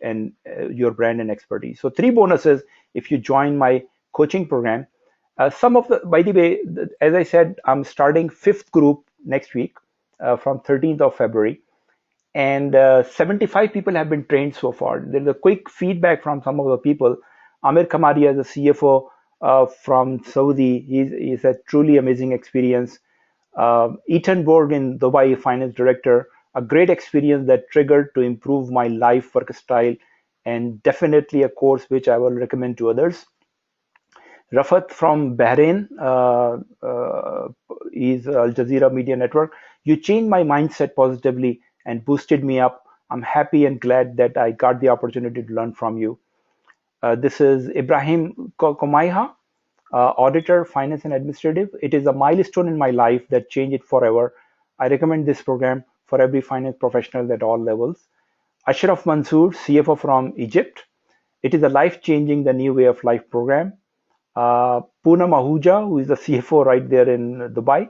Speaker 1: your brand and expertise. So three bonuses if you join my coaching program. Some of the, by the way, as I said, I'm starting fifth group next week from 13th of February, and 75 people have been trained so far. There's a quick feedback from some of the people. Amir Kamaria, the CFO from Saudi, he's a truly amazing experience. Ethan Borg in Dubai, finance director, a great experience that triggered to improve my life work style, and definitely a course which I will recommend to others. Rafat from Bahrain, is Al Jazeera Media Network. You changed my mindset positively and boosted me up. I'm happy and glad that I got the opportunity to learn from you. This is Ibrahim Komaiha, auditor, finance and administrative. It is a milestone in my life that changed it forever. I recommend this program for every finance professional at all levels. Ashraf Mansoor, CFO from Egypt. It is a life-changing, the new way of life program. Poonam Ahuja, who is the CFO right there in Dubai.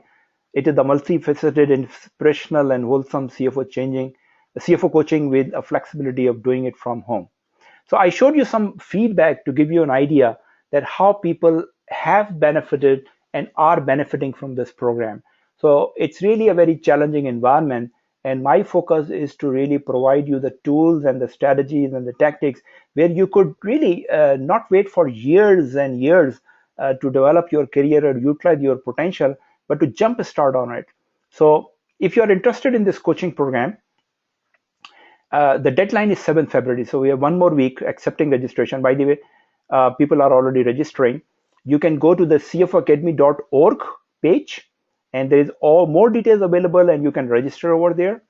Speaker 1: It is the multifaceted, inspirational, and wholesome CFO coaching with a flexibility of doing it from home. So I showed you some feedback to give you an idea that how people have benefited and are benefiting from this program. So it's really a very challenging environment, and my focus is to really provide you the tools and the strategies and the tactics where you could really not wait for years and years to develop your career or utilize your potential, but to jump start on it. So if you're interested in this coaching program, the deadline is 7th February, so we have one more week accepting registration. By the way, people are already registering. You can go to the cfoacademy.org page, and there is all more details available, and you can register over there.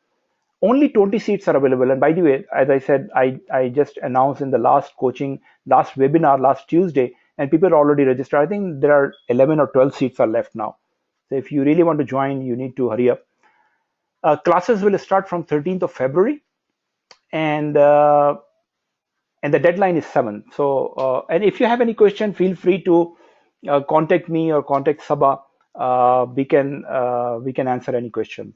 Speaker 1: Only 20 seats are available. And by the way, as I said, I just announced in the last webinar last Tuesday, and people are already registered. I think there are 11 or 12 seats are left now. So if you really want to join, you need to hurry up. Classes will start from 13th of February, and the deadline is 7th. So, and if you have any question, feel free to contact me or contact Sabah. We can answer any questions.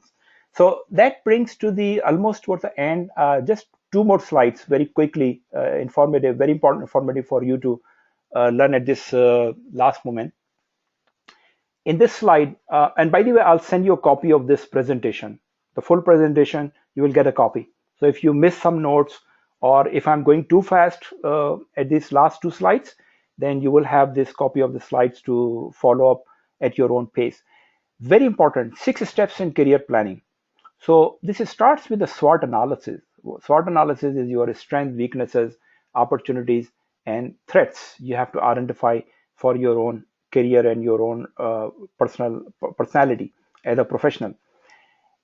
Speaker 1: So that brings to the almost towards the end. Just two more slides, very quickly, informative, very important, informative for you to learn at this last moment. In this slide, and by the way, I'll send you a copy of this presentation. The full presentation, you will get a copy. So if you miss some notes, or if I'm going too fast at these last two slides, then you will have this copy of the slides to follow up at your own pace. Very important, 6 steps in career planning. So this starts with the SWOT analysis. SWOT analysis is your strengths, weaknesses, opportunities, and threats you have to identify for your own career and your own personality as a professional.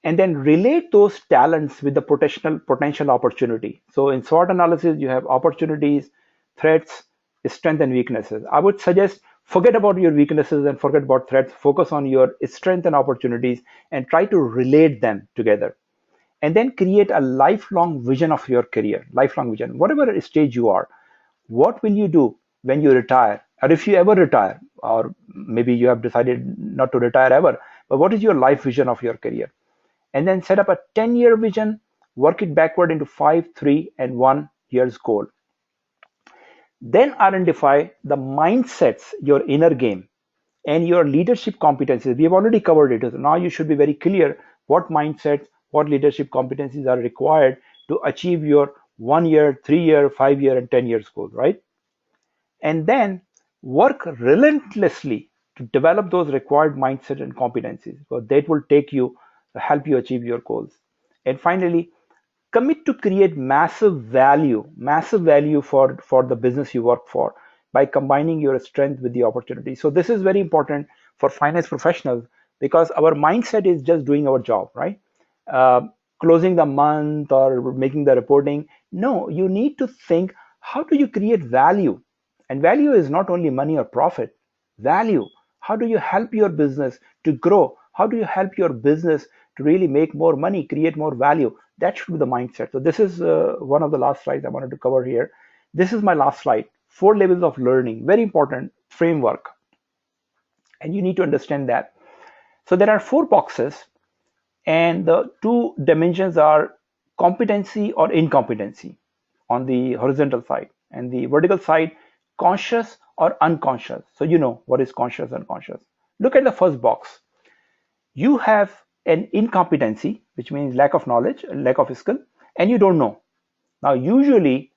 Speaker 1: And then relate those talents with the potential opportunity. So in SWOT analysis, you have opportunities, threats, strengths, and weaknesses. I would suggest forget about your weaknesses and forget about threats. Focus on your strengths and opportunities and try to relate them together. And then create a lifelong vision of your career, lifelong vision, whatever stage you are. What will you do when you retire? Or if you ever retire, or maybe you have decided not to retire ever, but what is your life vision of your career? And then set up a 10-year vision, work it backward into 5, 3, and 1 year's goal. Then identify the mindsets, your inner game, and your leadership competencies. We have already covered it. So now you should be very clear what mindsets, what leadership competencies are required to achieve your 1 year, 3 year, 5 year, and 10 years goal, right? And then work relentlessly to develop those required mindset and competencies. So that will take you, help you achieve your goals. And finally, commit to create massive value for the business you work for by combining your strength with the opportunity. So this is very important for finance professionals because our mindset is just doing our job, right? uh, Closing the month or making the reporting. No, you need to think, how do you create value? And value is not only money or profit. Value, how do you help your business to grow? How do you help your business to really make more money, create more value? That should be the mindset. So this is one of the last slides I wanted to cover here. This is my last slide. 4 levels of learning, very important framework, and you need to understand that. So there are 4 boxes, and the 2 dimensions are competency or incompetency on the horizontal side, and the vertical side, conscious or unconscious. So you know what is conscious and unconscious. Look at the first box. You have an incompetency, which means lack of knowledge, lack of skill, and you don't know. Now, usually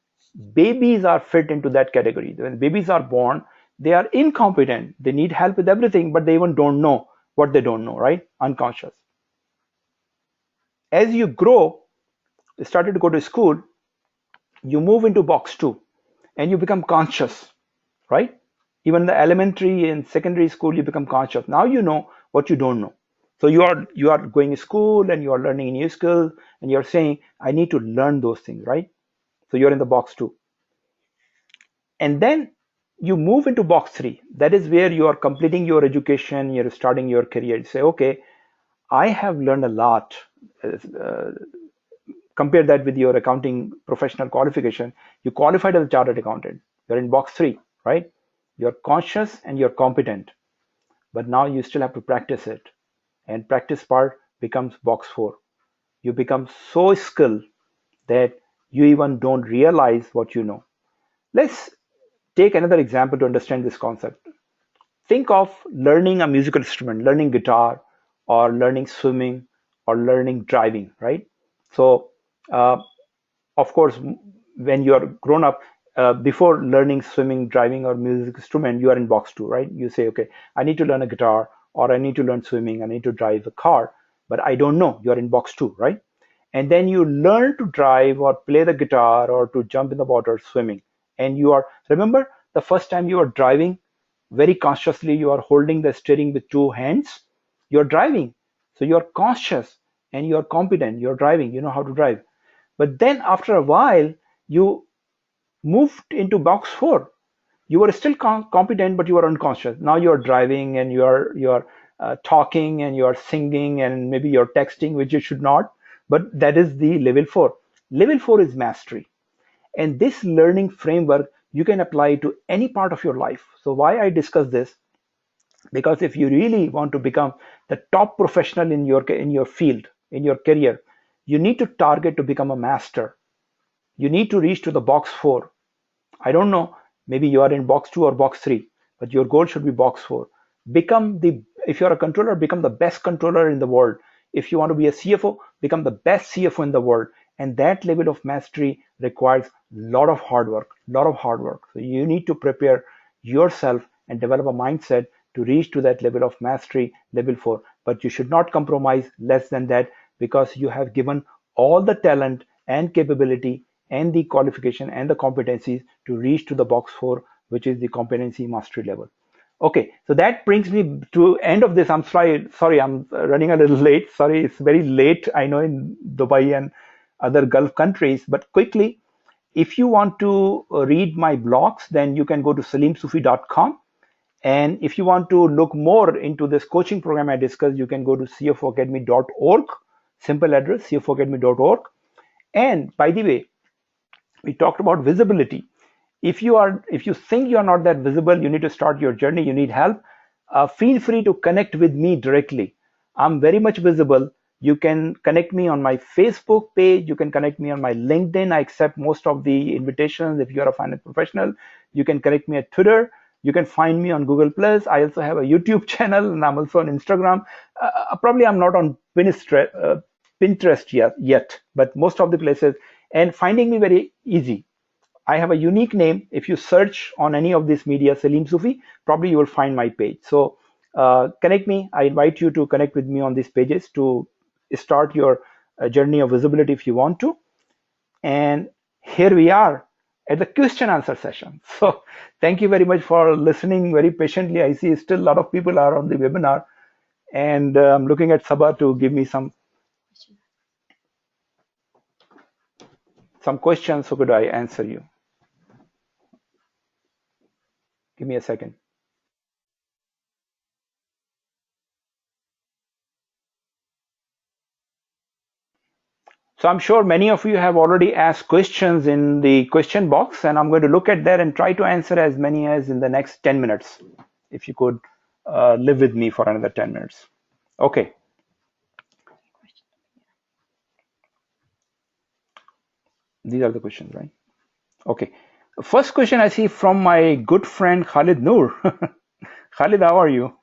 Speaker 1: babies are fit into that category. When babies are born, they are incompetent. They need help with everything, but they even don't know what they don't know, right? Unconscious. As you grow, you started to go to school, you move into box 2 and you become conscious, right? Even in the elementary and secondary school, you become conscious. Now you know what you don't know. So you are going to school and you are learning new skills and you're saying, I need to learn those things, right? So you're in the box 2. And then you move into box 3. That is where you are completing your education, you're starting your career. You say, okay, I have learned a lot. Uh, Compare that with your accounting professional qualification. You qualified as a chartered accountant. You're in box 3, right? You're conscious and you're competent, but now you still have to practice it. And practice part becomes box 4. You become so skilled that you even don't realize what you know. Let's take another example to understand this concept. Think of learning a musical instrument, learning guitar, or learning swimming, or learning driving, right? So, uh, of course, when you are grown up, before learning swimming, driving, or music instrument, you are in box 2, right? You say, okay, I need to learn a guitar, or I need to learn swimming, I need to drive a car, but I don't know. You are in box 2, right? And then you learn to drive or play the guitar or to jump in the water swimming. And you are, remember the first time you are driving, very consciously you are holding the steering with 2 hands. You're driving, so you're conscious and you're competent, you're driving, you know how to drive. But then after a while, you moved into box 4. You were still competent, but you were unconscious. Now you're driving and you're talking and you're singing and maybe you're texting, which you should not. But that is the level 4. Level 4 is mastery, and this learning framework you can apply to any part of your life. So why I discuss this? Because if you really want to become the top professional in your field, in your career, you need to target to become a master. You need to reach to the box 4. I don't know, maybe you are in box 2 or box 3, but your goal should be box 4. Become the, if you're a controller, become the best controller in the world. If you want to be a CFO, become the best CFO in the world. And that level of mastery requires a lot of hard work, lot of hard work. So you need to prepare yourself and develop a mindset to reach to that level of mastery, level 4. But you should not compromise less than that, because you have given all the talent and capability and the qualification and the competencies to reach to the box 4, which is the competency mastery level. Okay, so that brings me to end of this. I'm sorry, I'm running a little late. Sorry, it's very late, I know, in Dubai and other Gulf countries. But quickly, if you want to read my blogs, then you can go to salimsufi.com. And if you want to look more into this coaching program I discussed, you can go to cfoacademy.org. Simple address, cfoacademy.org. And by the way, we talked about visibility. If you think you're not that visible, you need to start your journey, you need help, feel free to connect with me directly. I'm very much visible. You can connect me on my Facebook page, you can connect me on my LinkedIn. I accept most of the invitations. If you're a finance professional, you can connect me at Twitter. You can find me on Google Plus. I also have a YouTube channel, and I'm also on Instagram. Probably I'm not on Pinterest, Pinterest yet, but most of the places, and finding me very easy. I have a unique name. If you search on any of these media, Salim Sufi, probably you will find my page. So connect me. I invite you to connect with me on these pages to start your journey of visibility if you want to. And here we are at the question answer session. So thank you very much for listening very patiently. I see still a lot of people are on the webinar, and I'm looking at Sabah to give me some questions. So could I answer you? Give me a second. So I'm sure many of you have already asked questions in the question box, and I'm going to look at that and try to answer as many as in the next 10 minutes. If you could live with me for another 10 minutes. Okay, these are the questions, right? Okay. First question I see from my good friend Khalid Noor. Khalid, how are you?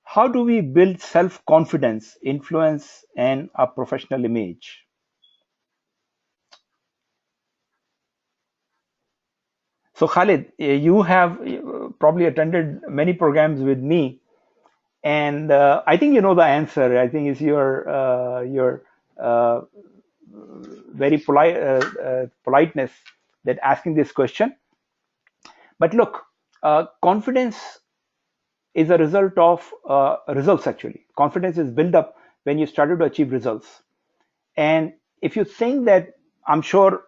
Speaker 1: How do we build self-confidence, influence, and a professional image? So Khalid, you have probably attended many programs with me, and I think you know the answer. I think it's your uh, very politeness that asking this question. But look, confidence is a result of results. Actually, confidence is built up when you started to achieve results. And if you think that, I'm sure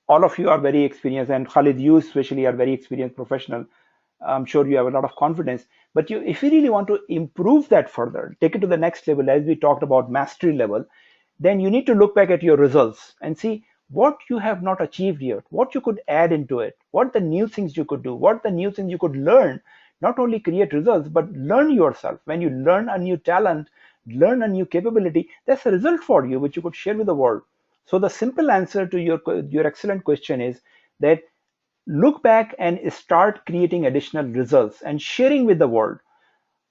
Speaker 1: all of you are very experienced, and Khalid, you especially are very experienced professional. I'm sure you have a lot of confidence. But if you really want to improve that further, take it to the next level, as we talked about mastery level, then you need to look back at your results and see what you have not achieved yet, what you could add into it, what the new things you could do, what the new things you could learn. Not only create results, but learn yourself. When you learn a new talent, learn a new capability, that's a result for you which you could share with the world. So the simple answer to your excellent question is that look back and start creating additional results and sharing with the world.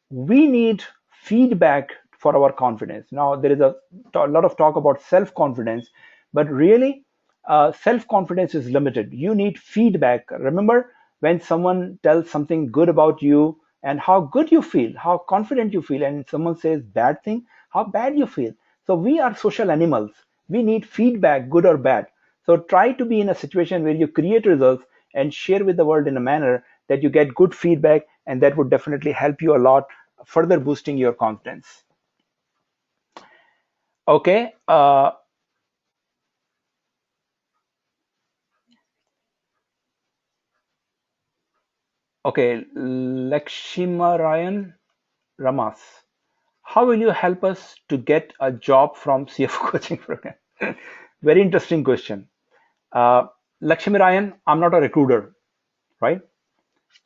Speaker 1: We need feedback for our confidence. Now, there is a lot of talk about self confidence, but really, self confidence is limited. You need feedback. Remember, when someone tells something good about you and how good you feel, how confident you feel, and someone says bad thing, how bad you feel. So, we are social animals. We need feedback, good or bad. So, try to be in a situation where you create results and share with the world in a manner that you get good feedback, and that would definitely help you a lot, further boosting your confidence. Okay. Okay. Lakshima Ryan Ramas. How will you help us to get a job from CFO coaching program? Very interesting question. Uh, Lakshmi Ryan, I'm not a recruiter, right?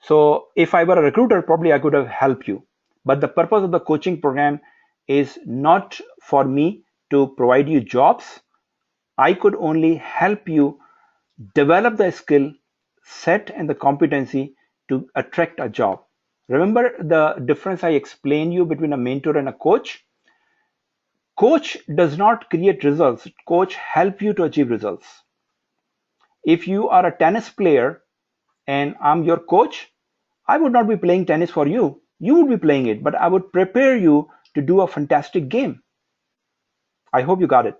Speaker 1: So if I were a recruiter, probably I could have helped you. But the purpose of the coaching program is not for me to provide you jobs. I could only help you develop the skill set and the competency to attract a job. Remember the difference I explained you between a mentor and a coach? Coach does not create results. Coach help you to achieve results. If you are a tennis player and I'm your coach, I would not be playing tennis for you. You would be playing it, but I would prepare you to do a fantastic game. I hope you got it.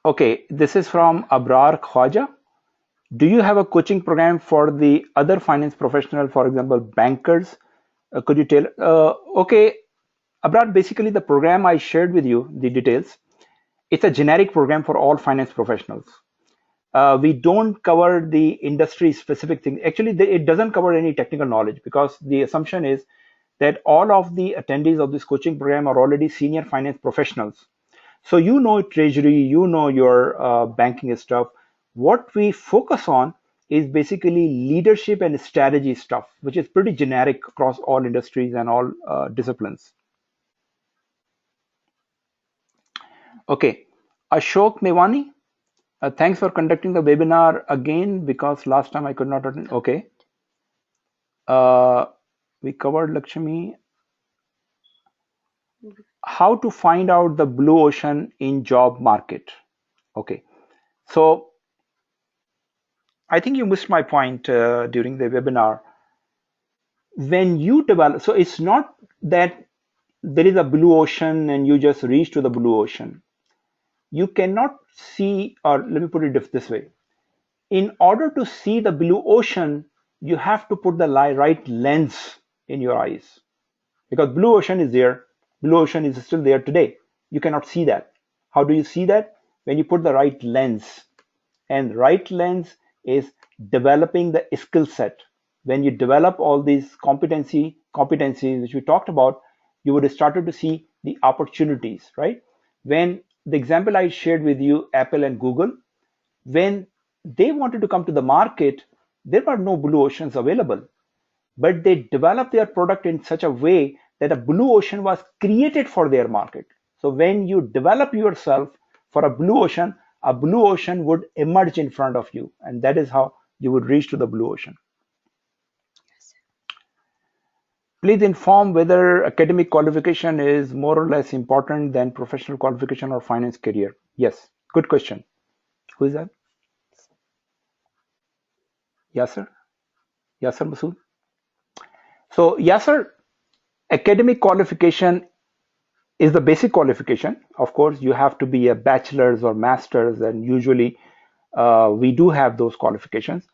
Speaker 1: Okay, this is from Abrar Khwaja. Do you have a coaching program for the other finance professional, for example, bankers? Could you tell? Okay, Abrar, basically the program I shared with you, the details, it's a generic program for all finance professionals. We don't cover the industry specific thing. Actually, it doesn't cover any technical knowledge because the assumption is that all of the attendees of this coaching program are already senior finance professionals. So you know treasury, you know your banking stuff. What we focus on is basically leadership and strategy stuff, which is pretty generic across all industries and all disciplines. Okay, Ashok Mewani, thanks for conducting the webinar again because last time I could not attend. Okay. Uh, We covered Lakshmi. How to find out the blue ocean in job market. Okay. So I think you missed my point during the webinar. When you develop, so it's not that there is a blue ocean and you just reach to the blue ocean. You cannot see, or let me put it this way. In order to see the blue ocean, you have to put the right lens in your eyes, because blue ocean is there. Blue ocean is still there today. You cannot see that. How do you see that? When you put the right lens. And right lens is developing the skill set. When you develop all these competencies which we talked about, you would have started to see the opportunities, right? When the example I shared with you, Apple and Google, when they wanted to come to the market, there were no blue oceans available, but they developed their product in such a way that a blue ocean was created for their market. So when you develop yourself for a blue ocean would emerge in front of you, and that is how you would reach to the blue ocean. Please inform whether academic qualification is more or less important than professional qualification or finance career. Yes, good question. Who is that? Yasser? Yasser Masood? So Yasser, academic qualification is the basic qualification. Of course, you have to be a bachelor's or master's, and usually we do have those qualifications.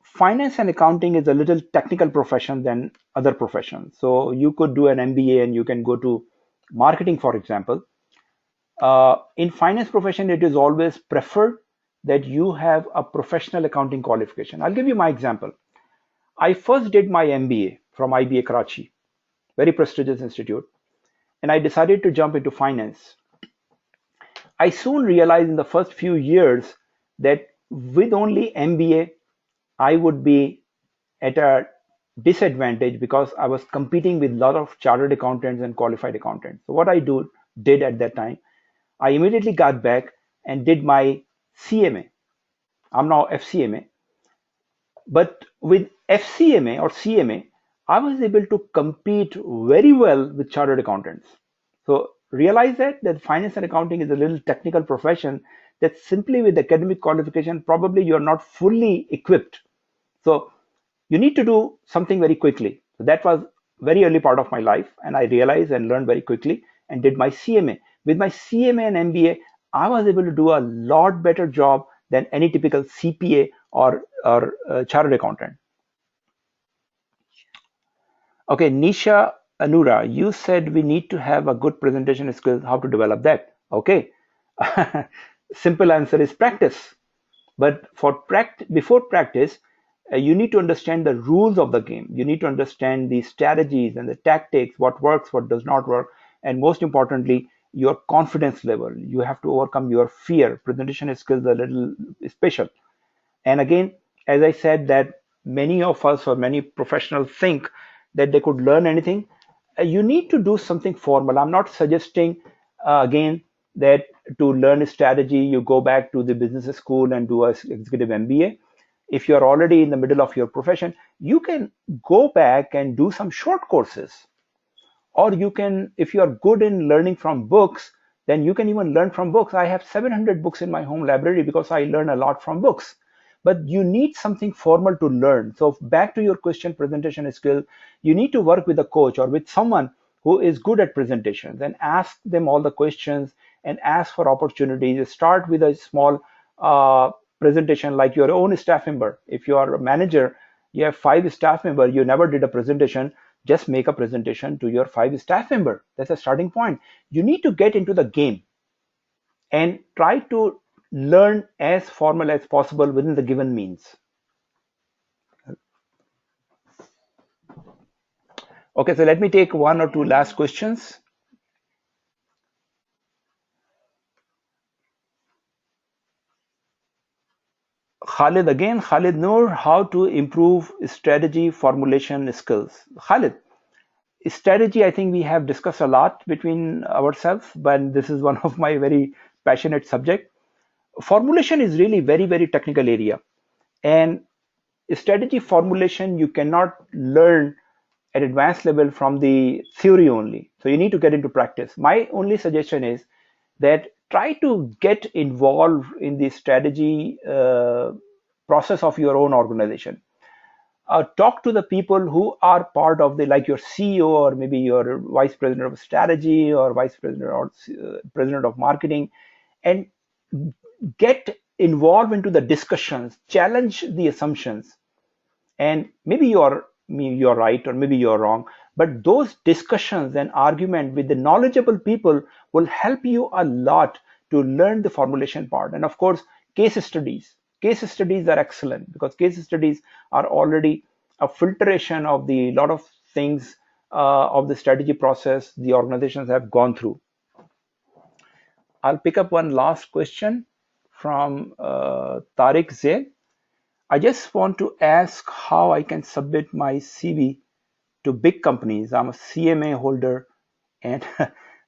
Speaker 1: Finance and accounting is a little technical profession than other professions. So you could do an MBA and you can go to marketing, for example. In finance profession, it is always preferred that you have a professional accounting qualification. I'll give you my example. I first did my MBA from IBA Karachi, very prestigious institute, and I decided to jump into finance. I soon realized in the first few years that with only MBA, I would be at a disadvantage because I was competing with a lot of chartered accountants and qualified accountants. So what did at that time, I immediately got back and did my CMA. I'm now FCMA. But with FCMA or CMA, I was able to compete very well with chartered accountants. So realize that finance and accounting is a little technical profession that simply with academic qualification, probably you're not fully equipped. So you need to do something very quickly. So that was very early part of my life, and I realized and learned very quickly and did my CMA. With my CMA and MBA, I was able to do a lot better job than any typical CPA or chartered accountant. Okay, Nisha Anura, you said we need to have a good presentation skills. How to develop that? Okay, simple answer is practice. But before practice, you need to understand the rules of the game. You need to understand the strategies and the tactics, what works, what does not work, and most importantly, your confidence level. You have to overcome your fear. Presentation skills are a little special. And again, as I said, that many of us or many professionals think that they could learn anything. You need to do something formal. I'm not suggesting, again, that to learn a strategy, you go back to the business school and do a executive MBA. If you're already in the middle of your profession, you can go back and do some short courses. Or you can, if you are good in learning from books, then you can even learn from books. I have 700 books in my home library because I learn a lot from books. But you need something formal to learn. So back to your question, presentation skill, you need to work with a coach or with someone who is good at presentations and ask them all the questions and ask for opportunities. Start with a small presentation like your own staff member. If you are a manager, you have 5 staff members, you never did a presentation, just make a presentation to your 5 staff member. That's a starting point. You need to get into the game and try to learn as formal as possible within the given means. Okay, so let me take one or two last questions. Khalid again, Khalid Noor, how to improve strategy formulation skills. Khalid, strategy, I think we have discussed a lot between ourselves, but this is one of my very passionate subject. Formulation is really very, very technical area. And strategy formulation, you cannot learn at advanced level from the theory only. So you need to get into practice. My only suggestion is that try to get involved in the strategy process of your own organization. Talk to the people who are part of the, like your CEO or maybe your vice president of strategy or vice president or president of marketing, and get involved into the discussions, challenge the assumptions, and maybe you're right or maybe you're wrong, but those discussions and argument with the knowledgeable people will help you a lot to learn the formulation part. And of course, case studies are excellent, because case studies are already a filtration of the lot of things of the strategy process the organizations have gone through. I'll pick up one last question from Tariq Zain. I just want to ask how I can submit my CV to big companies. I'm a CMA holder, and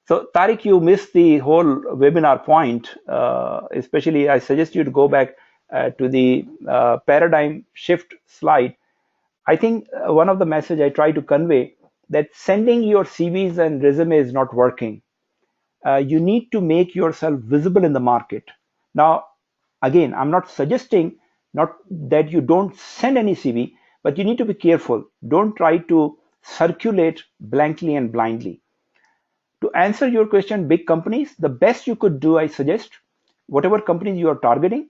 Speaker 1: so Tariq, you missed the whole webinar point. Especially, I suggest you to go back to the paradigm shift slide. I think one of the message I try to convey that sending your CVs and resume is not working. You need to make yourself visible in the market. Now, again, I'm not suggesting not that you don't send any CV, but you need to be careful. Don't try to circulate blankly and blindly. To answer your question, big companies, the best you could do, I suggest, whatever companies you are targeting,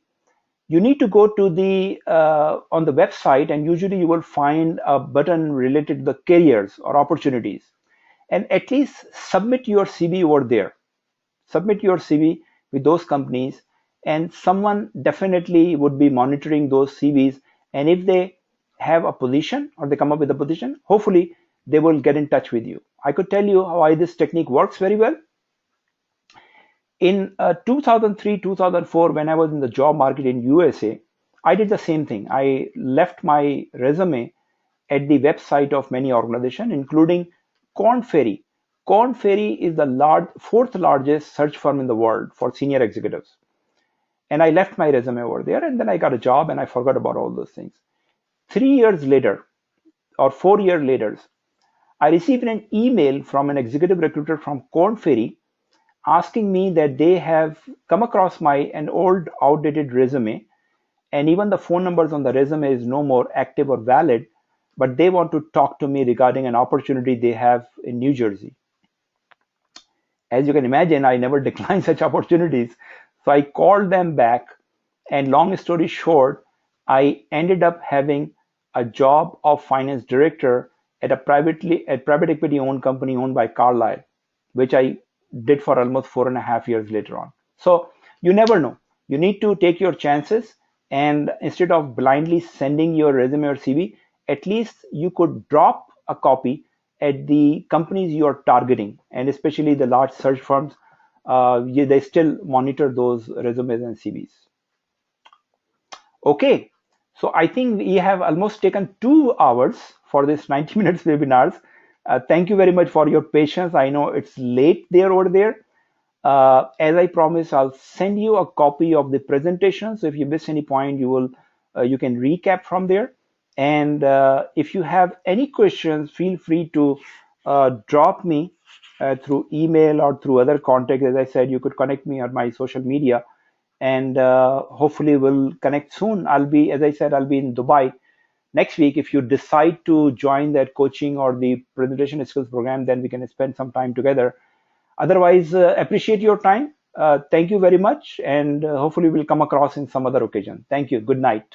Speaker 1: you need to go to the on the website, and usually you will find a button related to the careers or opportunities, and at least submit your CV over there. Submit your CV with those companies, and someone definitely would be monitoring those CVs. And if they have a position or they come up with a position, hopefully they will get in touch with you. I could tell you how this technique works very well. In 2003, 2004, when I was in the job market in USA, I did the same thing. I left my resume at the website of many organizations, including Korn Ferry. Korn Ferry is the fourth largest search firm in the world for senior executives. And I left my resume over there, and then I got a job, and I forgot about all those things. 3 years later, or 4 years later, I received an email from an executive recruiter from Korn Ferry asking me that they have come across an old outdated resume, and even the phone numbers on the resume is no more active or valid, but they want to talk to me regarding an opportunity they have in New Jersey. As you can imagine, I never declined such opportunities. So I called them back, and long story short, I ended up having a job of finance director at a private equity owned company owned by Carlyle, which I did for almost 4.5 years later on. So you never know. You need to take your chances, and instead of blindly sending your resume or CV, at least you could drop a copy at the companies you are targeting, and especially the large search firms. They still monitor those resumes and CVs. Okay, so I think we have almost taken 2 hours for this 90 minutes webinars. Thank you very much for your patience. I know it's late over there. As I promised, I'll send you a copy of the presentation. So if you miss any point, you can recap from there. And if you have any questions, feel free to drop me through email or through other contacts. As I said, you could connect me on my social media, and hopefully we'll connect soon. As I said, I'll be in Dubai next week. If you decide to join that coaching or the presentation skills program, then we can spend some time together. Otherwise, appreciate your time. Thank you very much, and hopefully we'll come across in some other occasion. Thank you. Good night.